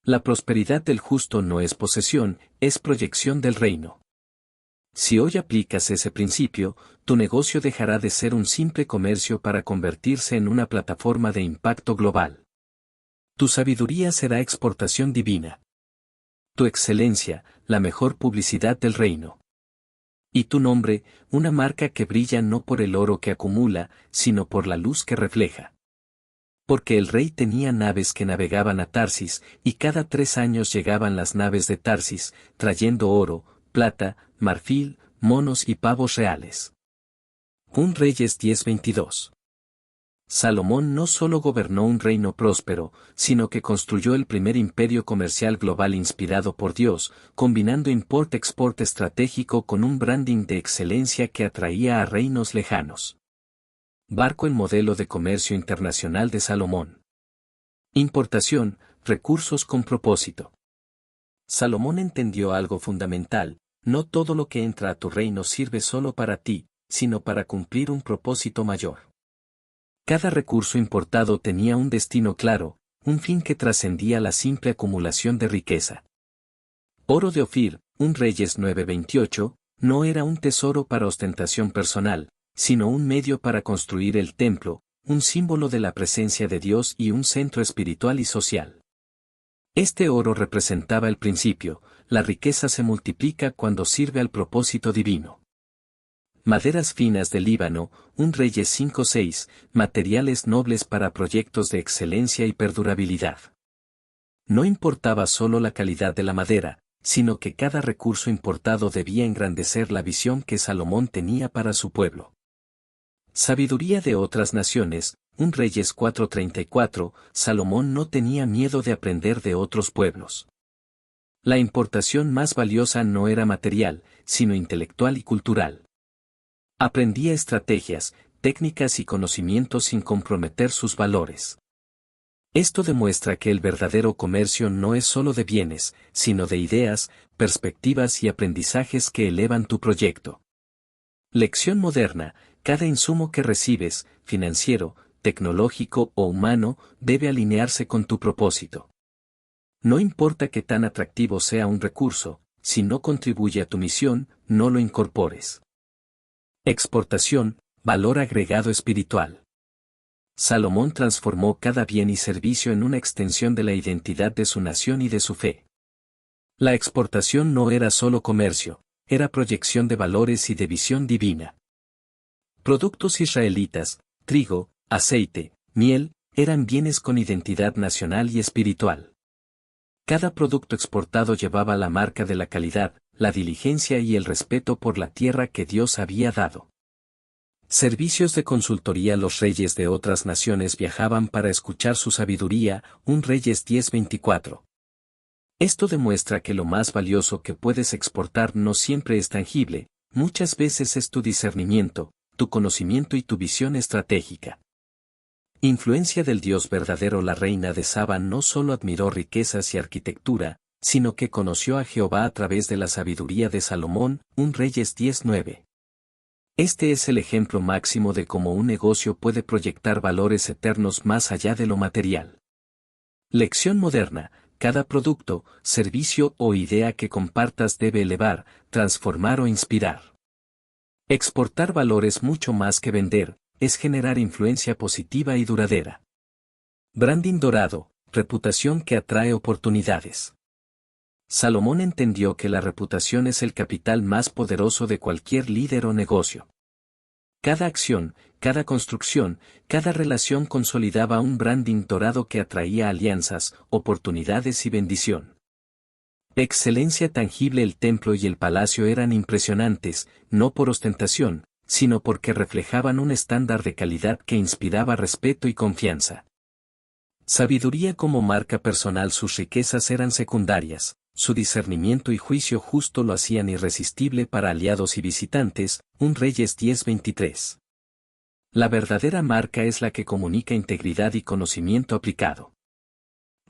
La prosperidad del justo no es posesión, es proyección del reino. Si hoy aplicas ese principio, tu negocio dejará de ser un simple comercio para convertirse en una plataforma de impacto global. Tu sabiduría será exportación divina. Tu excelencia, la mejor publicidad del reino. Y tu nombre, una marca que brilla no por el oro que acumula, sino por la luz que refleja. Porque el rey tenía naves que navegaban a Tarsis, y cada 3 años llegaban las naves de Tarsis, trayendo oro, plata, marfil, monos y pavos reales. 1 Reyes 10:22. Salomón no solo gobernó un reino próspero, sino que construyó el primer imperio comercial global inspirado por Dios, combinando import-export estratégico con un branding de excelencia que atraía a reinos lejanos. Barco: el modelo de comercio internacional de Salomón. Importación: recursos con propósito. Salomón entendió algo fundamental: no todo lo que entra a tu reino sirve solo para ti, sino para cumplir un propósito mayor. Cada recurso importado tenía un destino claro, un fin que trascendía la simple acumulación de riqueza. Oro de Ofir, 1 Reyes 9:28, no era un tesoro para ostentación personal, sino un medio para construir el templo, un símbolo de la presencia de Dios y un centro espiritual y social. Este oro representaba el principio: la riqueza se multiplica cuando sirve al propósito divino. Maderas finas de Líbano, 1 Reyes 5:6, materiales nobles para proyectos de excelencia y perdurabilidad. No importaba solo la calidad de la madera, sino que cada recurso importado debía engrandecer la visión que Salomón tenía para su pueblo. Sabiduría de otras naciones, 1 Reyes 4:34, Salomón no tenía miedo de aprender de otros pueblos. La importación más valiosa no era material, sino intelectual y cultural. Aprendía estrategias, técnicas y conocimientos sin comprometer sus valores. Esto demuestra que el verdadero comercio no es solo de bienes, sino de ideas, perspectivas y aprendizajes que elevan tu proyecto. Lección moderna: cada insumo que recibes, financiero, tecnológico o humano, debe alinearse con tu propósito. No importa qué tan atractivo sea un recurso, si no contribuye a tu misión, no lo incorpores. Exportación, valor agregado espiritual. Salomón transformó cada bien y servicio en una extensión de la identidad de su nación y de su fe. La exportación no era solo comercio, era proyección de valores y de visión divina. Productos israelitas, trigo, aceite, miel, eran bienes con identidad nacional y espiritual. Cada producto exportado llevaba la marca de la calidad, la diligencia y el respeto por la tierra que Dios había dado. Servicios de consultoría: los reyes de otras naciones viajaban para escuchar su sabiduría, 1 Reyes 10:24. Esto demuestra que lo más valioso que puedes exportar no siempre es tangible, muchas veces es tu discernimiento, tu conocimiento y tu visión estratégica. Influencia del Dios verdadero: la reina de Saba no solo admiró riquezas y arquitectura, sino que conoció a Jehová a través de la sabiduría de Salomón, 1 Reyes 10:9. Este es el ejemplo máximo de cómo un negocio puede proyectar valores eternos más allá de lo material. Lección moderna: cada producto, servicio o idea que compartas debe elevar, transformar o inspirar. Exportar valor es mucho más que vender, es generar influencia positiva y duradera. Branding dorado, reputación que atrae oportunidades. Salomón entendió que la reputación es el capital más poderoso de cualquier líder o negocio. Cada acción, cada construcción, cada relación consolidaba un branding dorado que atraía alianzas, oportunidades y bendición. Excelencia tangible: el templo y el palacio eran impresionantes, no por ostentación, sino porque reflejaban un estándar de calidad que inspiraba respeto y confianza. Sabiduría como marca personal: sus riquezas eran secundarias, su discernimiento y juicio justo lo hacían irresistible para aliados y visitantes, 1 Reyes 10:23. La verdadera marca es la que comunica integridad y conocimiento aplicado.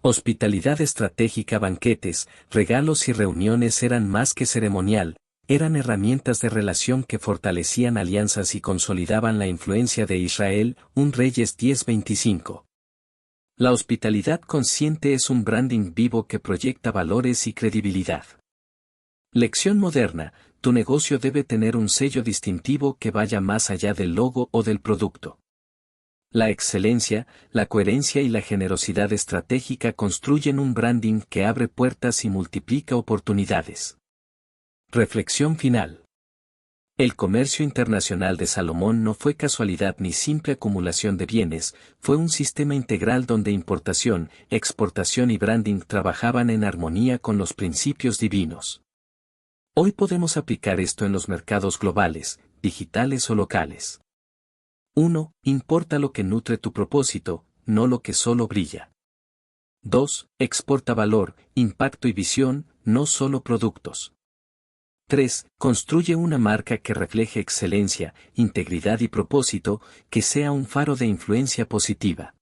Hospitalidad estratégica: banquetes, regalos y reuniones eran más que ceremonial, eran herramientas de relación que fortalecían alianzas y consolidaban la influencia de Israel, 1 Reyes 10:25. La hospitalidad consciente es un branding vivo que proyecta valores y credibilidad. Lección moderna: tu negocio debe tener un sello distintivo que vaya más allá del logo o del producto. La excelencia, la coherencia y la generosidad estratégica construyen un branding que abre puertas y multiplica oportunidades. Reflexión final. El comercio internacional de Salomón no fue casualidad ni simple acumulación de bienes, fue un sistema integral donde importación, exportación y branding trabajaban en armonía con los principios divinos. Hoy podemos aplicar esto en los mercados globales, digitales o locales. 1. Importa lo que nutre tu propósito, no lo que solo brilla. 2. Exporta valor, impacto y visión, no solo productos. 3. Construye una marca que refleje excelencia, integridad y propósito, que sea un faro de influencia positiva.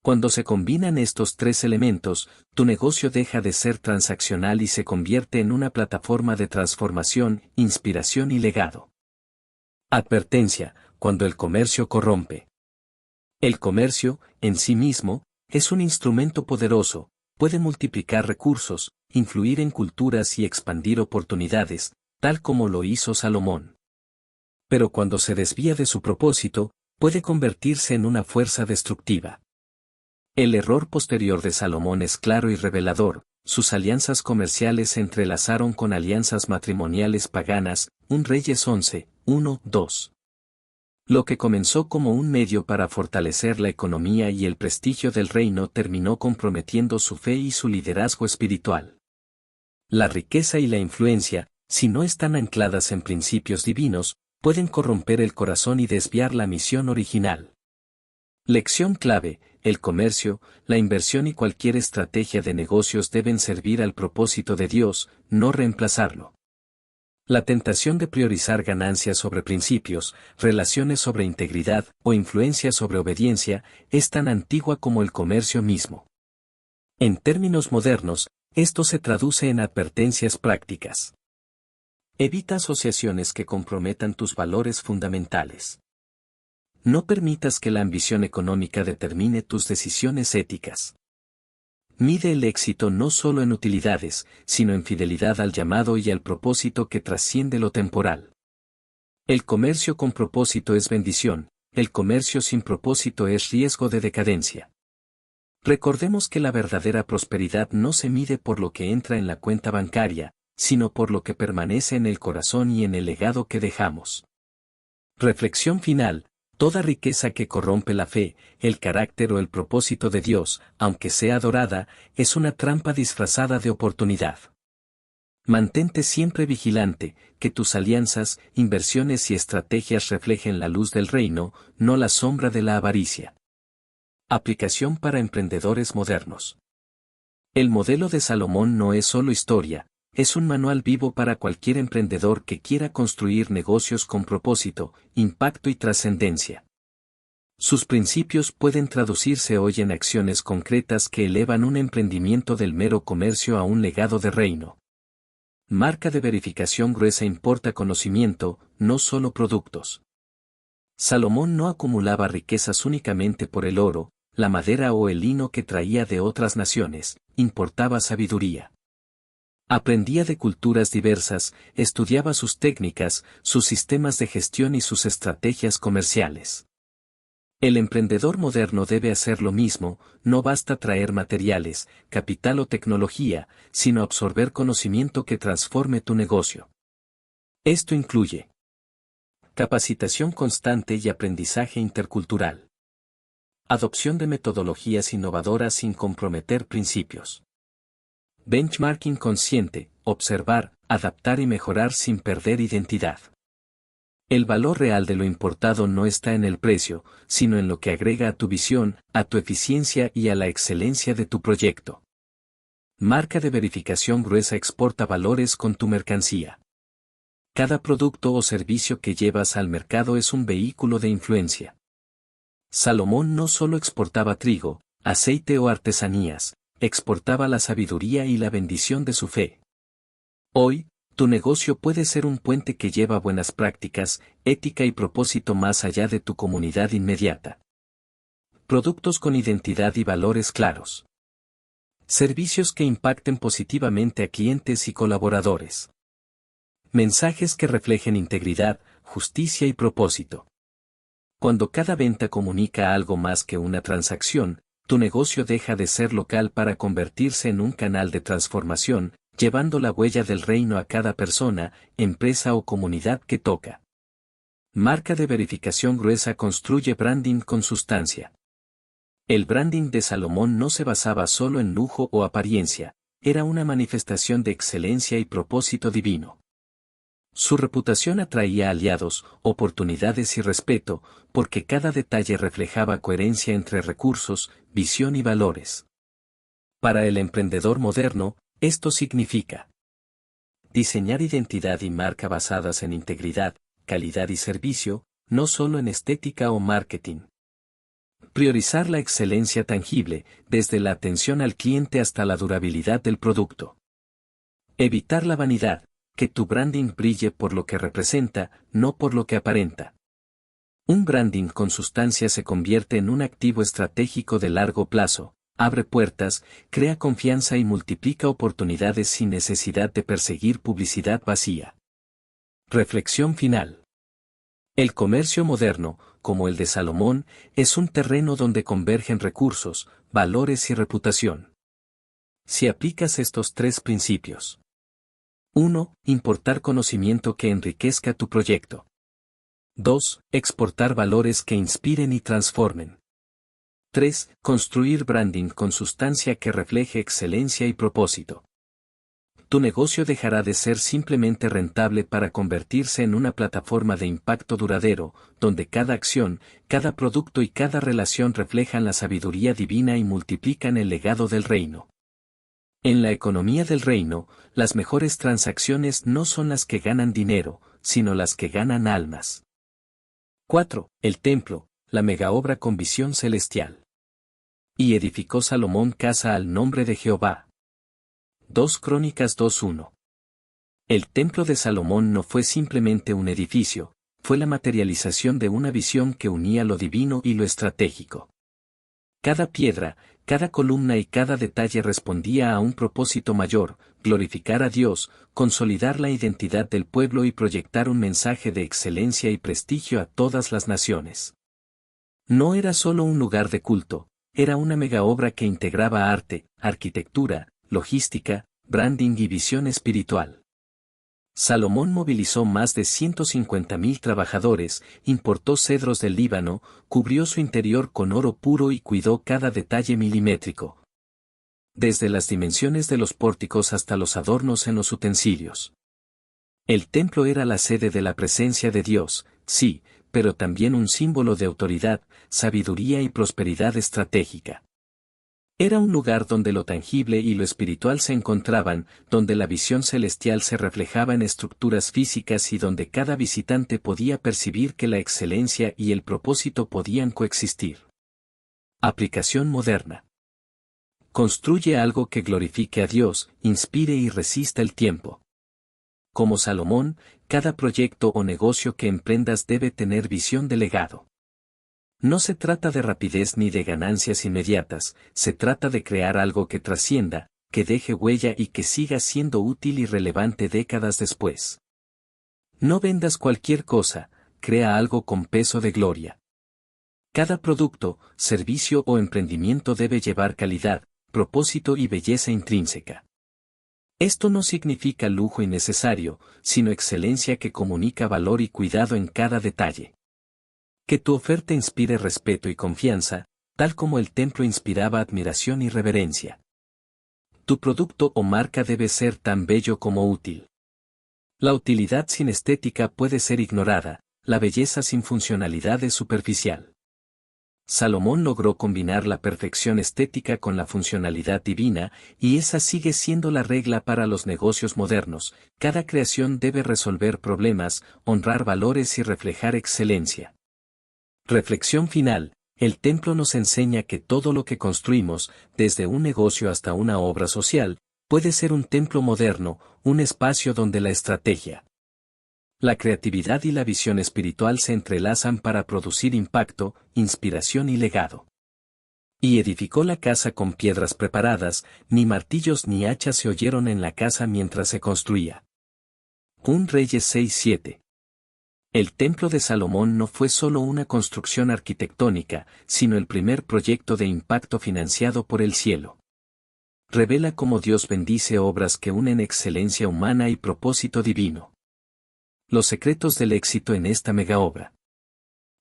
Cuando se combinan estos tres elementos, tu negocio deja de ser transaccional y se convierte en una plataforma de transformación, inspiración y legado. Advertencia: cuando el comercio corrompe. El comercio, en sí mismo, es un instrumento poderoso, puede multiplicar recursos, influir en culturas y expandir oportunidades, tal como lo hizo Salomón. Pero cuando se desvía de su propósito, puede convertirse en una fuerza destructiva. El error posterior de Salomón es claro y revelador: sus alianzas comerciales se entrelazaron con alianzas matrimoniales paganas, 1 Reyes 11, 1, 2. Lo que comenzó como un medio para fortalecer la economía y el prestigio del reino terminó comprometiendo su fe y su liderazgo espiritual. La riqueza y la influencia, si no están ancladas en principios divinos, pueden corromper el corazón y desviar la misión original. Lección clave: el comercio, la inversión y cualquier estrategia de negocios deben servir al propósito de Dios, no reemplazarlo. La tentación de priorizar ganancias sobre principios, relaciones sobre integridad o influencia sobre obediencia es tan antigua como el comercio mismo. En términos modernos, esto se traduce en advertencias prácticas. Evita asociaciones que comprometan tus valores fundamentales. No permitas que la ambición económica determine tus decisiones éticas. Mide el éxito no solo en utilidades, sino en fidelidad al llamado y al propósito que trasciende lo temporal. El comercio con propósito es bendición, el comercio sin propósito es riesgo de decadencia. Recordemos que la verdadera prosperidad no se mide por lo que entra en la cuenta bancaria, sino por lo que permanece en el corazón y en el legado que dejamos. Reflexión final: toda riqueza que corrompe la fe, el carácter o el propósito de Dios, aunque sea adorada, es una trampa disfrazada de oportunidad. Mantente siempre vigilante, que tus alianzas, inversiones y estrategias reflejen la luz del reino, no la sombra de la avaricia. Aplicación para emprendedores modernos. El modelo de Salomón no es solo historia, es un manual vivo para cualquier emprendedor que quiera construir negocios con propósito, impacto y trascendencia. Sus principios pueden traducirse hoy en acciones concretas que elevan un emprendimiento del mero comercio a un legado de reino. Marca de verificación gruesa importa conocimiento, no solo productos. Salomón no acumulaba riquezas únicamente por el oro, la madera o el lino que traía de otras naciones, importaba sabiduría. Aprendía de culturas diversas, estudiaba sus técnicas, sus sistemas de gestión y sus estrategias comerciales. El emprendedor moderno debe hacer lo mismo: no basta traer materiales, capital o tecnología, sino absorber conocimiento que transforme tu negocio. Esto incluye capacitación constante y aprendizaje intercultural. Adopción de metodologías innovadoras sin comprometer principios. Benchmarking consciente: observar, adaptar y mejorar sin perder identidad. El valor real de lo importado no está en el precio, sino en lo que agrega a tu visión, a tu eficiencia y a la excelencia de tu proyecto. Marca de verificación gruesa exporta valores con tu mercancía. Cada producto o servicio que llevas al mercado es un vehículo de influencia. Salomón no solo exportaba trigo, aceite o artesanías, exportaba la sabiduría y la bendición de su fe. Hoy, tu negocio puede ser un puente que lleva buenas prácticas, ética y propósito más allá de tu comunidad inmediata. Productos con identidad y valores claros. Servicios que impacten positivamente a clientes y colaboradores. Mensajes que reflejen integridad, justicia y propósito. Cuando cada venta comunica algo más que una transacción, tu negocio deja de ser local para convertirse en un canal de transformación, llevando la huella del reino a cada persona, empresa o comunidad que toca. Marca de verificación gruesa construye branding con sustancia. El branding de Salomón no se basaba solo en lujo o apariencia, era una manifestación de excelencia y propósito divino. Su reputación atraía aliados, oportunidades y respeto, porque cada detalle reflejaba coherencia entre recursos, visión y valores. Para el emprendedor moderno, esto significa diseñar identidad y marca basadas en integridad, calidad y servicio, no solo en estética o marketing. Priorizar la excelencia tangible, desde la atención al cliente hasta la durabilidad del producto. Evitar la vanidad, que tu branding brille por lo que representa, no por lo que aparenta. Un branding con sustancia se convierte en un activo estratégico de largo plazo, abre puertas, crea confianza y multiplica oportunidades sin necesidad de perseguir publicidad vacía. Reflexión final. El comercio moderno, como el de Salomón, es un terreno donde convergen recursos, valores y reputación. Si aplicas estos tres principios. 1. Importar conocimiento que enriquezca tu proyecto. 2. Exportar valores que inspiren y transformen. 3. Construir branding con sustancia que refleje excelencia y propósito. Tu negocio dejará de ser simplemente rentable para convertirse en una plataforma de impacto duradero, donde cada acción, cada producto y cada relación reflejan la sabiduría divina y multiplican el legado del reino. En la economía del reino, las mejores transacciones no son las que ganan dinero, sino las que ganan almas. 4. El templo, la megaobra con visión celestial. Y edificó Salomón casa al nombre de Jehová. 2 Crónicas 2:1. El templo de Salomón no fue simplemente un edificio, fue la materialización de una visión que unía lo divino y lo estratégico. Cada piedra, cada columna y cada detalle respondía a un propósito mayor, glorificar a Dios, consolidar la identidad del pueblo y proyectar un mensaje de excelencia y prestigio a todas las naciones. No era solo un lugar de culto, era una megaobra que integraba arte, arquitectura, logística, branding y visión espiritual. Salomón movilizó más de 150.000 trabajadores, importó cedros del Líbano, cubrió su interior con oro puro y cuidó cada detalle milimétrico. Desde las dimensiones de los pórticos hasta los adornos en los utensilios. El templo era la sede de la presencia de Dios, sí, pero también un símbolo de autoridad, sabiduría y prosperidad estratégica. Era un lugar donde lo tangible y lo espiritual se encontraban, donde la visión celestial se reflejaba en estructuras físicas y donde cada visitante podía percibir que la excelencia y el propósito podían coexistir. Aplicación moderna. Construye algo que glorifique a Dios, inspire y resista el tiempo. Como Salomón, cada proyecto o negocio que emprendas debe tener visión de legado. No se trata de rapidez ni de ganancias inmediatas, se trata de crear algo que trascienda, que deje huella y que siga siendo útil y relevante décadas después. No vendas cualquier cosa, crea algo con peso de gloria. Cada producto, servicio o emprendimiento debe llevar calidad, propósito y belleza intrínseca. Esto no significa lujo innecesario, sino excelencia que comunica valor y cuidado en cada detalle. Que tu oferta inspire respeto y confianza, tal como el templo inspiraba admiración y reverencia. Tu producto o marca debe ser tan bello como útil. La utilidad sin estética puede ser ignorada, la belleza sin funcionalidad es superficial. Salomón logró combinar la perfección estética con la funcionalidad divina, y esa sigue siendo la regla para los negocios modernos. Cada creación debe resolver problemas, honrar valores y reflejar excelencia. Reflexión final. El templo nos enseña que todo lo que construimos, desde un negocio hasta una obra social, puede ser un templo moderno, un espacio donde la estrategia, la creatividad y la visión espiritual se entrelazan para producir impacto, inspiración y legado. Y edificó la casa con piedras preparadas, ni martillos ni hachas se oyeron en la casa mientras se construía. 1 Reyes 6:7. El templo de Salomón no fue solo una construcción arquitectónica, sino el primer proyecto de impacto financiado por el cielo. Revela cómo Dios bendice obras que unen excelencia humana y propósito divino. Los secretos del éxito en esta megaobra.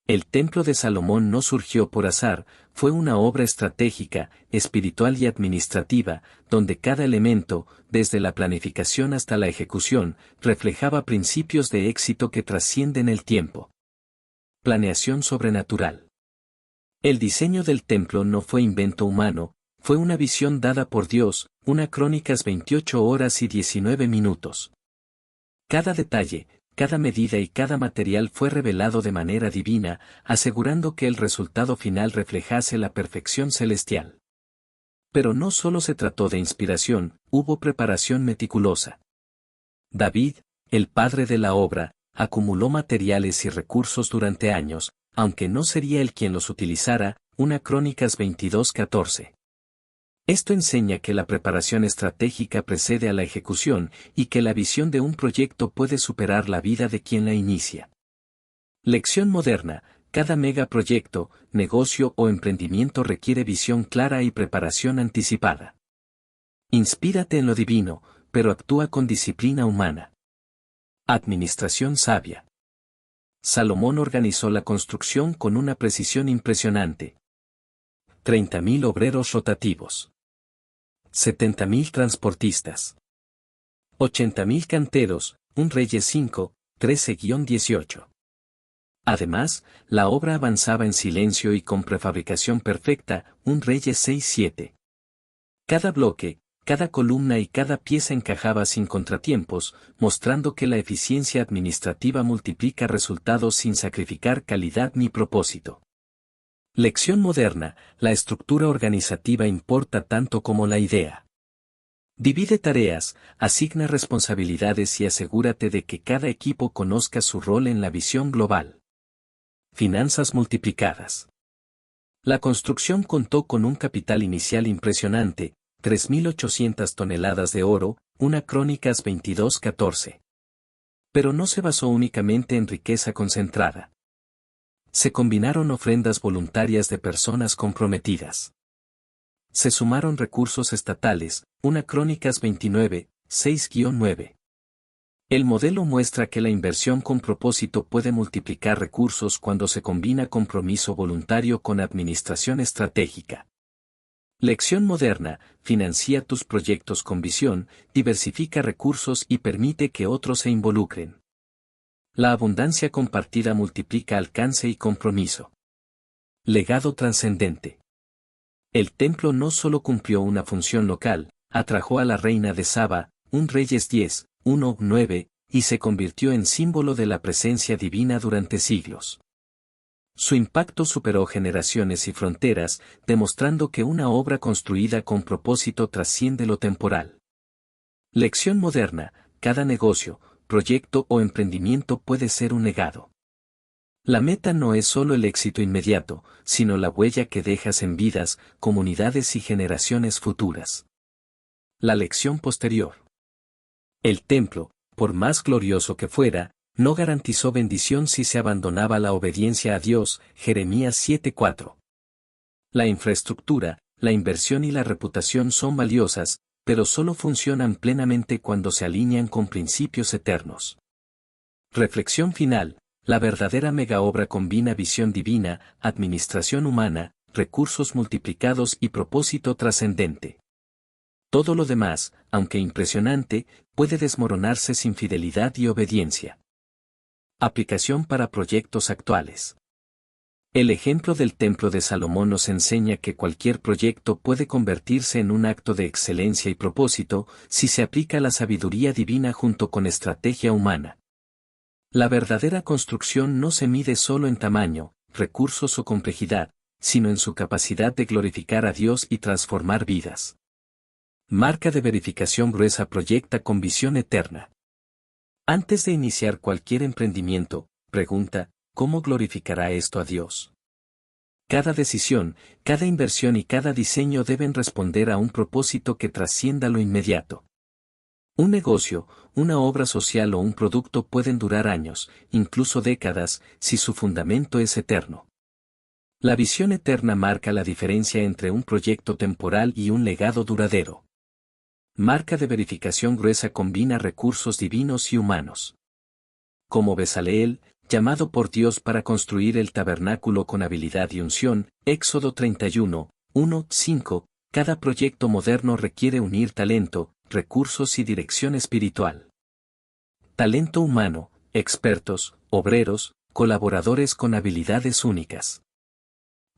El templo de Salomón no surgió por azar, fue una obra estratégica, espiritual y administrativa, donde cada elemento, desde la planificación hasta la ejecución, reflejaba principios de éxito que trascienden el tiempo. Planeación sobrenatural. El diseño del templo no fue invento humano, fue una visión dada por Dios, 1 Crónicas 28 horas y 19 minutos. Cada detalle, cada medida y cada material fue revelado de manera divina, asegurando que el resultado final reflejase la perfección celestial. Pero no solo se trató de inspiración, hubo preparación meticulosa. David, el padre de la obra, acumuló materiales y recursos durante años, aunque no sería él quien los utilizara, 1 Crónicas 22:14. Esto enseña que la preparación estratégica precede a la ejecución y que la visión de un proyecto puede superar la vida de quien la inicia. Lección moderna: cada megaproyecto, negocio o emprendimiento requiere visión clara y preparación anticipada. Inspírate en lo divino, pero actúa con disciplina humana. Administración sabia. Salomón organizó la construcción con una precisión impresionante. 30.000 obreros rotativos. 70.000 transportistas. 80.000 canteros, 1 Reyes 5, 13-18. Además, la obra avanzaba en silencio y con prefabricación perfecta, 1 Reyes 6-7. Cada bloque, cada columna y cada pieza encajaba sin contratiempos, mostrando que la eficiencia administrativa multiplica resultados sin sacrificar calidad ni propósito. Lección moderna: la estructura organizativa importa tanto como la idea. Divide tareas, asigna responsabilidades y asegúrate de que cada equipo conozca su rol en la visión global. Finanzas multiplicadas. La construcción contó con un capital inicial impresionante, 3.800 toneladas de oro, 1 Crónicas 22:14. Pero no se basó únicamente en riqueza concentrada. Se combinaron ofrendas voluntarias de personas comprometidas. Se sumaron recursos estatales, 1 Crónicas 29, 6-9. El modelo muestra que la inversión con propósito puede multiplicar recursos cuando se combina compromiso voluntario con administración estratégica. Lección moderna: financia tus proyectos con visión, diversifica recursos y permite que otros se involucren. La abundancia compartida multiplica alcance y compromiso. Legado trascendente. El templo no solo cumplió una función local, atrajo a la reina de Saba, 1 Reyes 10, 1-9, y se convirtió en símbolo de la presencia divina durante siglos. Su impacto superó generaciones y fronteras, demostrando que una obra construida con propósito trasciende lo temporal. Lección moderna: cada negocio, proyecto o emprendimiento puede ser un legado. La meta no es solo el éxito inmediato, sino la huella que dejas en vidas, comunidades y generaciones futuras. La lección posterior. El templo, por más glorioso que fuera, no garantizó bendición si se abandonaba la obediencia a Dios, Jeremías 7:4. La infraestructura, la inversión y la reputación son valiosas, pero solo funcionan plenamente cuando se alinean con principios eternos. Reflexión final: la verdadera megaobra combina visión divina, administración humana, recursos multiplicados y propósito trascendente. Todo lo demás, aunque impresionante, puede desmoronarse sin fidelidad y obediencia. Aplicación para proyectos actuales. El ejemplo del Templo de Salomón nos enseña que cualquier proyecto puede convertirse en un acto de excelencia y propósito, si se aplica la sabiduría divina junto con estrategia humana. La verdadera construcción no se mide solo en tamaño, recursos o complejidad, sino en su capacidad de glorificar a Dios y transformar vidas. Marca de verificación gruesa proyecta con visión eterna. Antes de iniciar cualquier emprendimiento, pregunta: ¿cómo glorificará esto a Dios? Cada decisión, cada inversión y cada diseño deben responder a un propósito que trascienda lo inmediato. Un negocio, una obra social o un producto pueden durar años, incluso décadas, si su fundamento es eterno. La visión eterna marca la diferencia entre un proyecto temporal y un legado duradero. Marca de verificación gruesa combina recursos divinos y humanos. Como Bezaleel, llamado por Dios para construir el tabernáculo con habilidad y unción, Éxodo 31, 1-5, cada proyecto moderno requiere unir talento, recursos y dirección espiritual. Talento humano, expertos, obreros, colaboradores con habilidades únicas.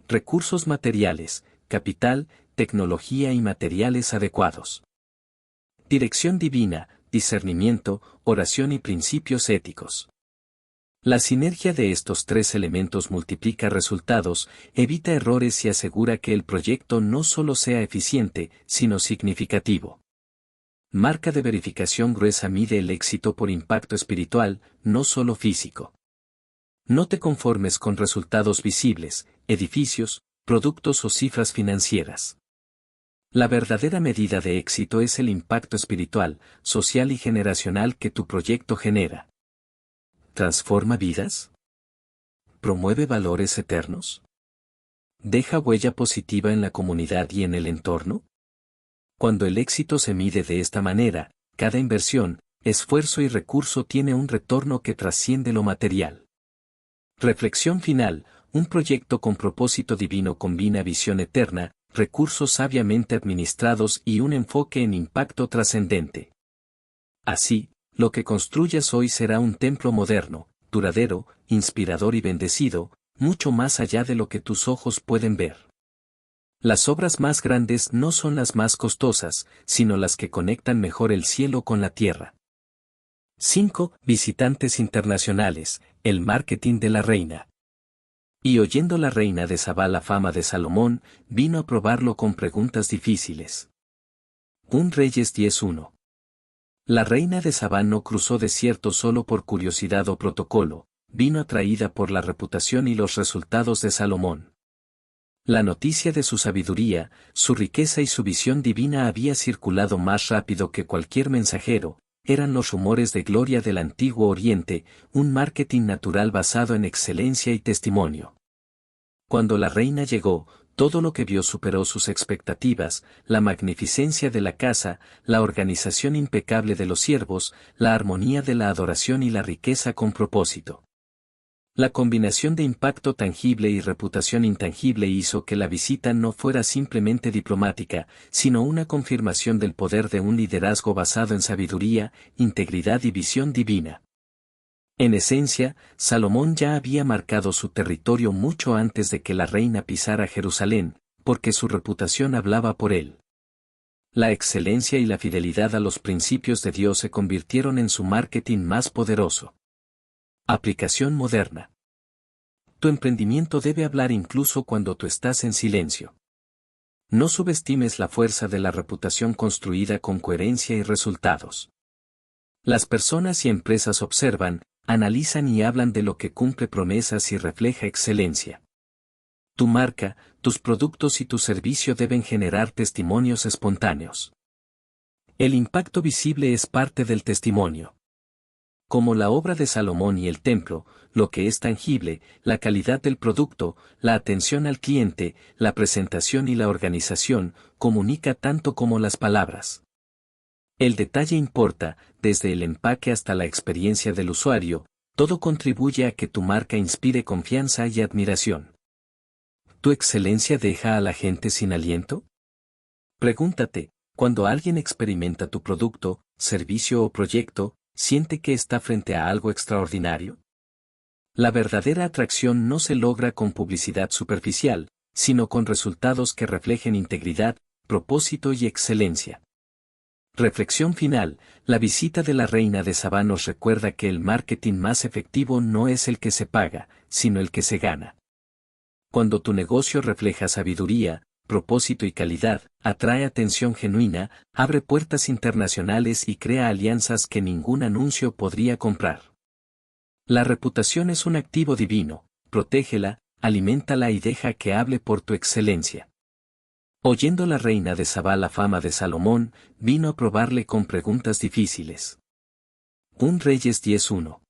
Recursos materiales, capital, tecnología y materiales adecuados. Dirección divina, discernimiento, oración y principios éticos. La sinergia de estos tres elementos multiplica resultados, evita errores y asegura que el proyecto no solo sea eficiente, sino significativo. Marca de verificación gruesa mide el éxito por impacto espiritual, no solo físico. No te conformes con resultados visibles, edificios, productos o cifras financieras. La verdadera medida de éxito es el impacto espiritual, social y generacional que tu proyecto genera. ¿Transforma vidas? ¿Promueve valores eternos? ¿Deja huella positiva en la comunidad y en el entorno? Cuando el éxito se mide de esta manera, cada inversión, esfuerzo y recurso tiene un retorno que trasciende lo material. Reflexión final: un proyecto con propósito divino combina visión eterna, recursos sabiamente administrados y un enfoque en impacto trascendente. Así, lo que construyas hoy será un templo moderno, duradero, inspirador y bendecido, mucho más allá de lo que tus ojos pueden ver. Las obras más grandes no son las más costosas, sino las que conectan mejor el cielo con la tierra. 5. Visitantes internacionales, el marketing de la reina. Y oyendo la reina de Sabá la fama de Salomón, vino a probarlo con preguntas difíciles. 1 Reyes 10:1. La reina de Sabá no cruzó desierto solo por curiosidad o protocolo, vino atraída por la reputación y los resultados de Salomón. La noticia de su sabiduría, su riqueza y su visión divina había circulado más rápido que cualquier mensajero. Eran los rumores de gloria del Antiguo Oriente, un marketing natural basado en excelencia y testimonio. Cuando la reina llegó, todo lo que vio superó sus expectativas: la magnificencia de la casa, la organización impecable de los siervos, la armonía de la adoración y la riqueza con propósito. La combinación de impacto tangible y reputación intangible hizo que la visita no fuera simplemente diplomática, sino una confirmación del poder de un liderazgo basado en sabiduría, integridad y visión divina. En esencia, Salomón ya había marcado su territorio mucho antes de que la reina pisara Jerusalén, porque su reputación hablaba por él. La excelencia y la fidelidad a los principios de Dios se convirtieron en su marketing más poderoso. Aplicación moderna. Tu emprendimiento debe hablar incluso cuando tú estás en silencio. No subestimes la fuerza de la reputación construida con coherencia y resultados. Las personas y empresas observan, analizan y hablan de lo que cumple promesas y refleja excelencia. Tu marca, tus productos y tu servicio deben generar testimonios espontáneos. El impacto visible es parte del testimonio. Como la obra de Salomón y el templo, lo que es tangible, la calidad del producto, la atención al cliente, la presentación y la organización, comunica tanto como las palabras. El detalle importa, desde el empaque hasta la experiencia del usuario, todo contribuye a que tu marca inspire confianza y admiración. ¿Tu excelencia deja a la gente sin aliento? Pregúntate, cuando alguien experimenta tu producto, servicio o proyecto, ¿siente que está frente a algo extraordinario? La verdadera atracción no se logra con publicidad superficial, sino con resultados que reflejen integridad, propósito y excelencia. Reflexión final: la visita de la reina de Sabá nos recuerda que el marketing más efectivo no es el que se paga, sino el que se gana. Cuando tu negocio refleja sabiduría, propósito y calidad, atrae atención genuina, abre puertas internacionales y crea alianzas que ningún anuncio podría comprar. La reputación es un activo divino, protégela, aliméntala y deja que hable por tu excelencia. Oyendo la reina de Sabá la fama de Salomón, vino a probarle con preguntas difíciles. 1 Reyes 10:1.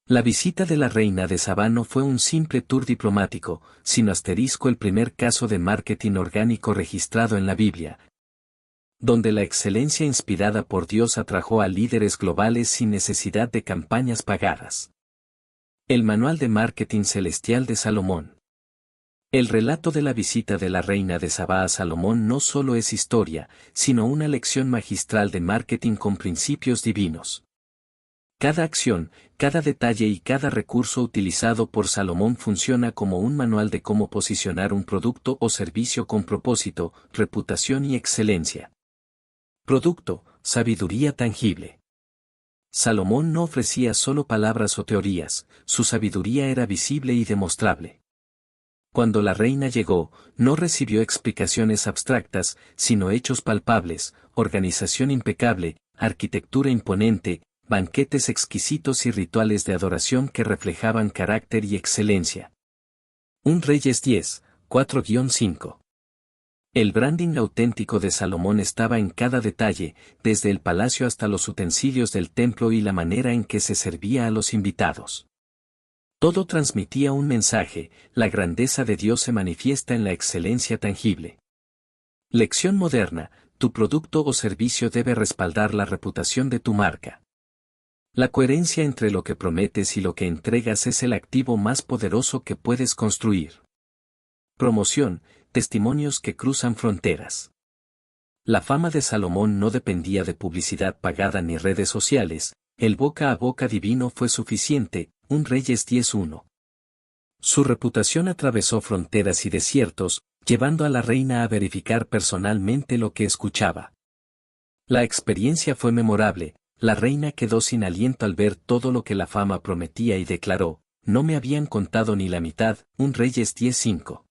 La visita de la reina de Sabá no fue un simple tour diplomático, sino el primer caso de marketing orgánico registrado en la Biblia, donde la excelencia inspirada por Dios atrajo a líderes globales sin necesidad de campañas pagadas. El manual de marketing celestial de Salomón. El relato de la visita de la reina de Sabá a Salomón no solo es historia, sino una lección magistral de marketing con principios divinos. Cada acción, cada detalle y cada recurso utilizado por Salomón funciona como un manual de cómo posicionar un producto o servicio con propósito, reputación y excelencia. Producto, sabiduría tangible. Salomón no ofrecía solo palabras o teorías, su sabiduría era visible y demostrable. Cuando la reina llegó, no recibió explicaciones abstractas, sino hechos palpables, organización impecable, arquitectura imponente, banquetes exquisitos y rituales de adoración que reflejaban carácter y excelencia. 1 Reyes 10, 4-5. El branding auténtico de Salomón estaba en cada detalle, desde el palacio hasta los utensilios del templo y la manera en que se servía a los invitados. Todo transmitía un mensaje, la grandeza de Dios se manifiesta en la excelencia tangible. Lección moderna, tu producto o servicio debe respaldar la reputación de tu marca. La coherencia entre lo que prometes y lo que entregas es el activo más poderoso que puedes construir. Promoción, testimonios que cruzan fronteras. La fama de Salomón no dependía de publicidad pagada ni redes sociales, el boca a boca divino fue suficiente, 1 Reyes 10:1. Su reputación atravesó fronteras y desiertos, llevando a la reina a verificar personalmente lo que escuchaba. La experiencia fue memorable, la reina quedó sin aliento al ver todo lo que la fama prometía y declaró, no me habían contado ni la mitad, 1 Reyes 10:5.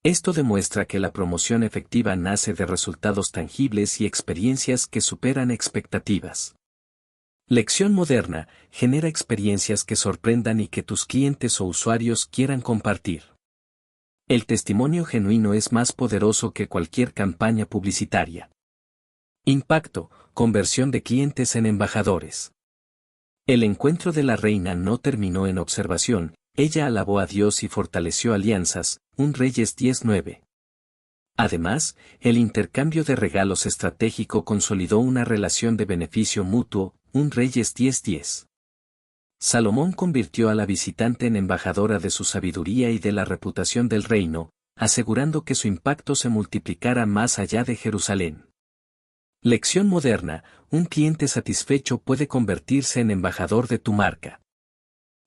Esto demuestra que la promoción efectiva nace de resultados tangibles y experiencias que superan expectativas. Lección moderna, genera experiencias que sorprendan y que tus clientes o usuarios quieran compartir. El testimonio genuino es más poderoso que cualquier campaña publicitaria. Impacto, conversión de clientes en embajadores. El encuentro de la reina no terminó en observación, ella alabó a Dios y fortaleció alianzas, 1 Reyes 10:9. Además, el intercambio de regalos estratégico consolidó una relación de beneficio mutuo, 1 Reyes 10:10. Salomón convirtió a la visitante en embajadora de su sabiduría y de la reputación del reino, asegurando que su impacto se multiplicara más allá de Jerusalén. Lección moderna, un cliente satisfecho puede convertirse en embajador de tu marca.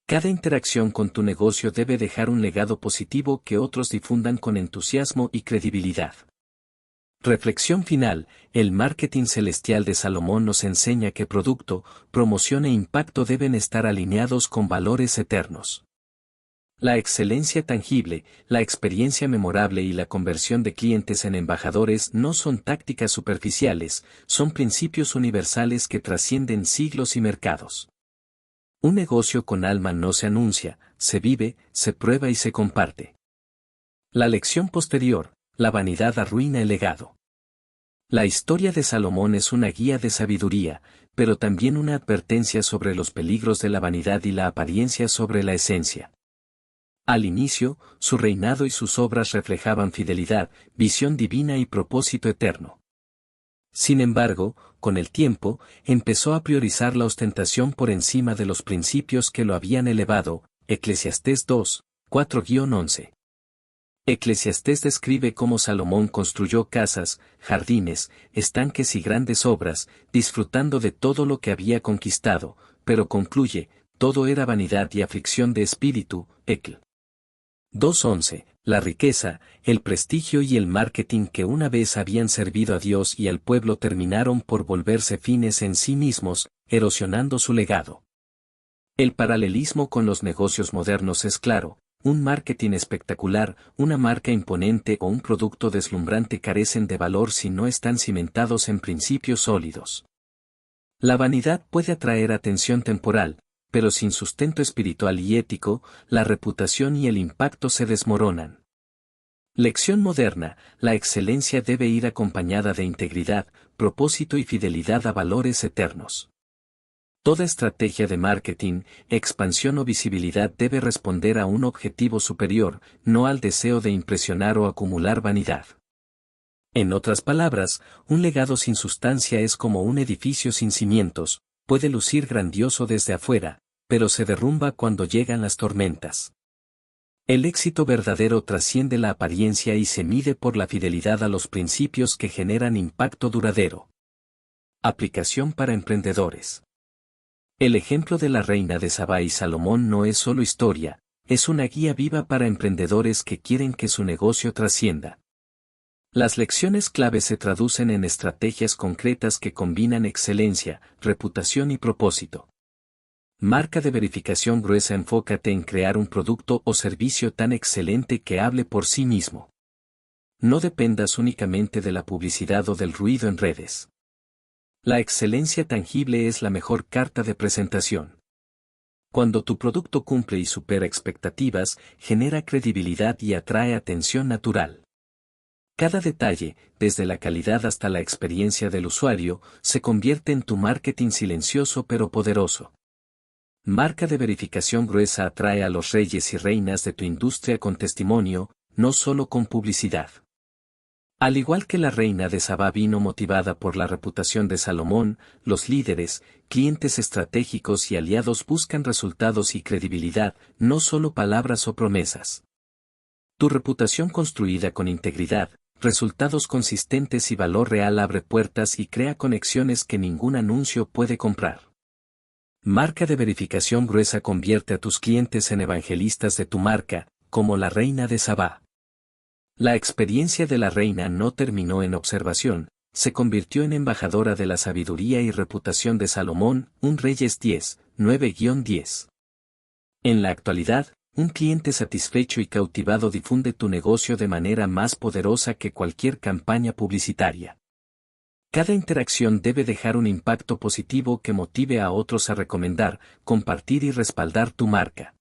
Cada interacción con tu negocio debe dejar un legado positivo que otros difundan con entusiasmo y credibilidad. Reflexión final, el marketing celestial de Salomón nos enseña que producto, promoción e impacto deben estar alineados con valores eternos. La excelencia tangible, la experiencia memorable y la conversión de clientes en embajadores no son tácticas superficiales, son principios universales que trascienden siglos y mercados. Un negocio con alma no se anuncia, se vive, se prueba y se comparte. La lección posterior, la vanidad arruina el legado. La historia de Salomón es una guía de sabiduría, pero también una advertencia sobre los peligros de la vanidad y la apariencia sobre la esencia. Al inicio, su reinado y sus obras reflejaban fidelidad, visión divina y propósito eterno. Sin embargo, con el tiempo, empezó a priorizar la ostentación por encima de los principios que lo habían elevado, Eclesiastés 2, 4-11. Eclesiastés describe cómo Salomón construyó casas, jardines, estanques y grandes obras, disfrutando de todo lo que había conquistado, pero concluye, todo era vanidad y aflicción de espíritu, Ecl. 2:11, la riqueza, el prestigio y el marketing que una vez habían servido a Dios y al pueblo terminaron por volverse fines en sí mismos, erosionando su legado. El paralelismo con los negocios modernos es claro, un marketing espectacular, una marca imponente o un producto deslumbrante carecen de valor si no están cimentados en principios sólidos. La vanidad puede atraer atención temporal, pero sin sustento espiritual y ético, la reputación y el impacto se desmoronan. Lección moderna, la excelencia debe ir acompañada de integridad, propósito y fidelidad a valores eternos. Toda estrategia de marketing, expansión o visibilidad debe responder a un objetivo superior, no al deseo de impresionar o acumular vanidad. En otras palabras, un legado sin sustancia es como un edificio sin cimientos, puede lucir grandioso desde afuera, pero se derrumba cuando llegan las tormentas. El éxito verdadero trasciende la apariencia y se mide por la fidelidad a los principios que generan impacto duradero. Aplicación para emprendedores. El ejemplo de la reina de Sabá y Salomón no es solo historia, es una guía viva para emprendedores que quieren que su negocio trascienda. Las lecciones clave se traducen en estrategias concretas que combinan excelencia, reputación y propósito. Marca de verificación gruesa. Enfócate en crear un producto o servicio tan excelente que hable por sí mismo. No dependas únicamente de la publicidad o del ruido en redes. La excelencia tangible es la mejor carta de presentación. Cuando tu producto cumple y supera expectativas, genera credibilidad y atrae atención natural. Cada detalle, desde la calidad hasta la experiencia del usuario, se convierte en tu marketing silencioso pero poderoso. Marca de verificación gruesa. Atrae a los reyes y reinas de tu industria con testimonio, no solo con publicidad. Al igual que la reina de Sabá vino motivada por la reputación de Salomón, los líderes, clientes estratégicos y aliados buscan resultados y credibilidad, no solo palabras o promesas. Tu reputación construida con integridad, resultados consistentes y valor real abre puertas y crea conexiones que ningún anuncio puede comprar. Marca de verificación gruesa. Convierte a tus clientes en evangelistas de tu marca, como la reina de Sabá. La experiencia de la reina no terminó en observación, se convirtió en embajadora de la sabiduría y reputación de Salomón, un Reyes 10, 9-10. En la actualidad, un cliente satisfecho y cautivado difunde tu negocio de manera más poderosa que cualquier campaña publicitaria. Cada interacción debe dejar un impacto positivo que motive a otros a recomendar, compartir y respaldar tu marca.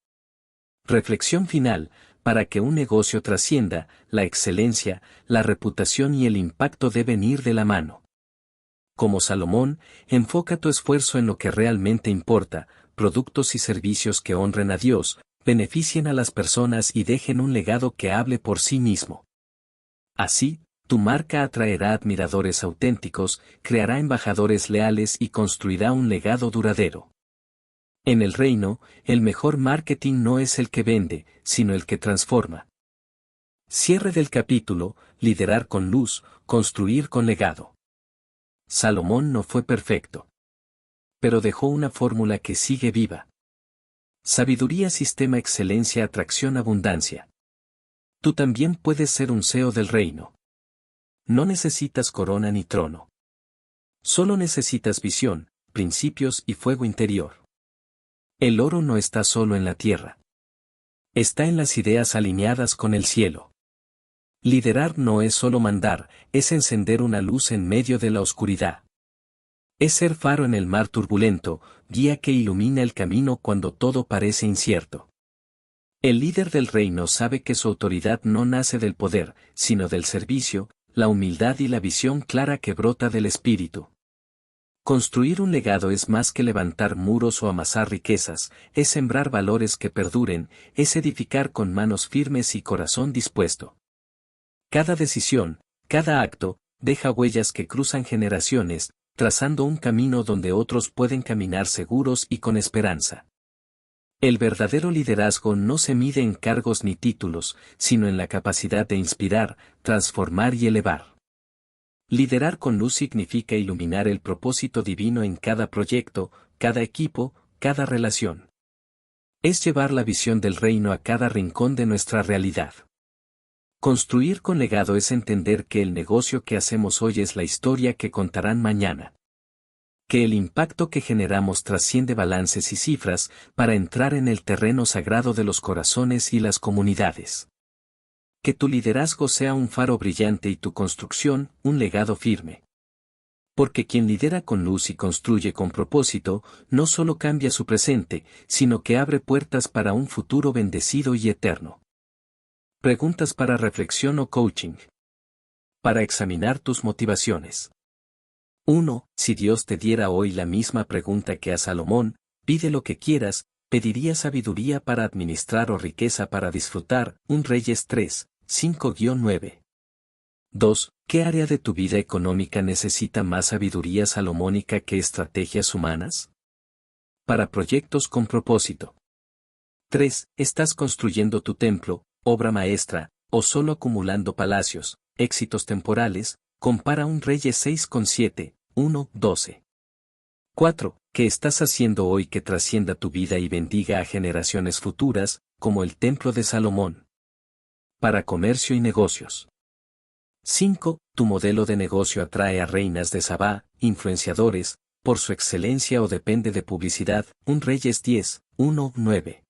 Reflexión final. Para que un negocio trascienda, la excelencia, la reputación y el impacto deben ir de la mano. Como Salomón, enfoca tu esfuerzo en lo que realmente importa, productos y servicios que honren a Dios, beneficien a las personas y dejen un legado que hable por sí mismo. Así, tu marca atraerá admiradores auténticos, creará embajadores leales y construirá un legado duradero. En el reino, el mejor marketing no es el que vende, sino el que transforma. Cierre del capítulo. Liderar con luz, construir con legado. Salomón no fue perfecto. Pero dejó una fórmula que sigue viva. Sabiduría, sistema, excelencia, atracción, abundancia. Tú también puedes ser un CEO del reino. No necesitas corona ni trono. Solo necesitas visión, principios y fuego interior. El oro no está solo en la tierra. Está en las ideas alineadas con el cielo. Liderar no es solo mandar, es encender una luz en medio de la oscuridad. Es ser faro en el mar turbulento, guía que ilumina el camino cuando todo parece incierto. El líder del reino sabe que su autoridad no nace del poder, sino del servicio, la humildad y la visión clara que brota del espíritu. Construir un legado es más que levantar muros o amasar riquezas, es sembrar valores que perduren, es edificar con manos firmes y corazón dispuesto. Cada decisión, cada acto, deja huellas que cruzan generaciones, trazando un camino donde otros pueden caminar seguros y con esperanza. El verdadero liderazgo no se mide en cargos ni títulos, sino en la capacidad de inspirar, transformar y elevar. Liderar con luz significa iluminar el propósito divino en cada proyecto, cada equipo, cada relación. Es llevar la visión del reino a cada rincón de nuestra realidad. Construir con legado es entender que el negocio que hacemos hoy es la historia que contarán mañana. Que el impacto que generamos trasciende balances y cifras para entrar en el terreno sagrado de los corazones y las comunidades. Que tu liderazgo sea un faro brillante y tu construcción, un legado firme. Porque quien lidera con luz y construye con propósito, no solo cambia su presente, sino que abre puertas para un futuro bendecido y eterno. Preguntas para reflexión o coaching. Para examinar tus motivaciones. 1. Si Dios te diera hoy la misma pregunta que a Salomón, pide lo que quieras, ¿pedirías sabiduría para administrar o riqueza para disfrutar? 1 Reyes 3, 5-9. 2. ¿Qué área de tu vida económica necesita más sabiduría salomónica que estrategias humanas? Para proyectos con propósito. 3. ¿Estás construyendo tu templo, obra maestra, o solo acumulando palacios, éxitos temporales? Compara 1 Reyes 6-7, 1-12. 4. ¿Qué estás haciendo hoy que trascienda tu vida y bendiga a generaciones futuras, como el templo de Salomón? Para comercio y negocios. 5. Tu modelo de negocio atrae a reinas de Sabá, influenciadores, por su excelencia o depende de publicidad, un Reyes 10, 1, 9.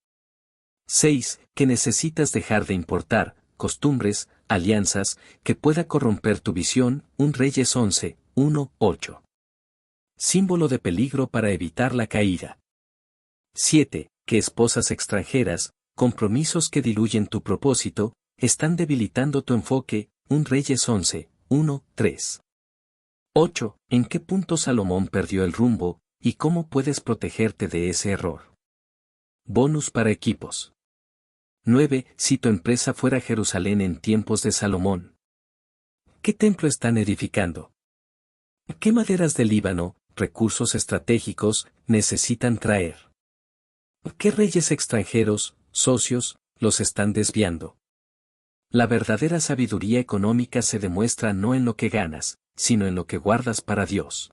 6. Que necesitas dejar de importar, costumbres, alianzas, que pueda corromper tu visión, un Reyes 11, 1, 8. Símbolo de peligro para evitar la caída. 7. Que esposas extranjeras, compromisos que diluyen tu propósito, están debilitando tu enfoque, un Reyes 11, 1, 3. 8. ¿En qué punto Salomón perdió el rumbo, y cómo puedes protegerte de ese error? Bonus para equipos. 9. Si tu empresa fuera Jerusalén en tiempos de Salomón. ¿Qué templo están edificando? ¿Qué maderas del Líbano, recursos estratégicos, necesitan traer? ¿Qué reyes extranjeros, socios, los están desviando? La verdadera sabiduría económica se demuestra no en lo que ganas, sino en lo que guardas para Dios.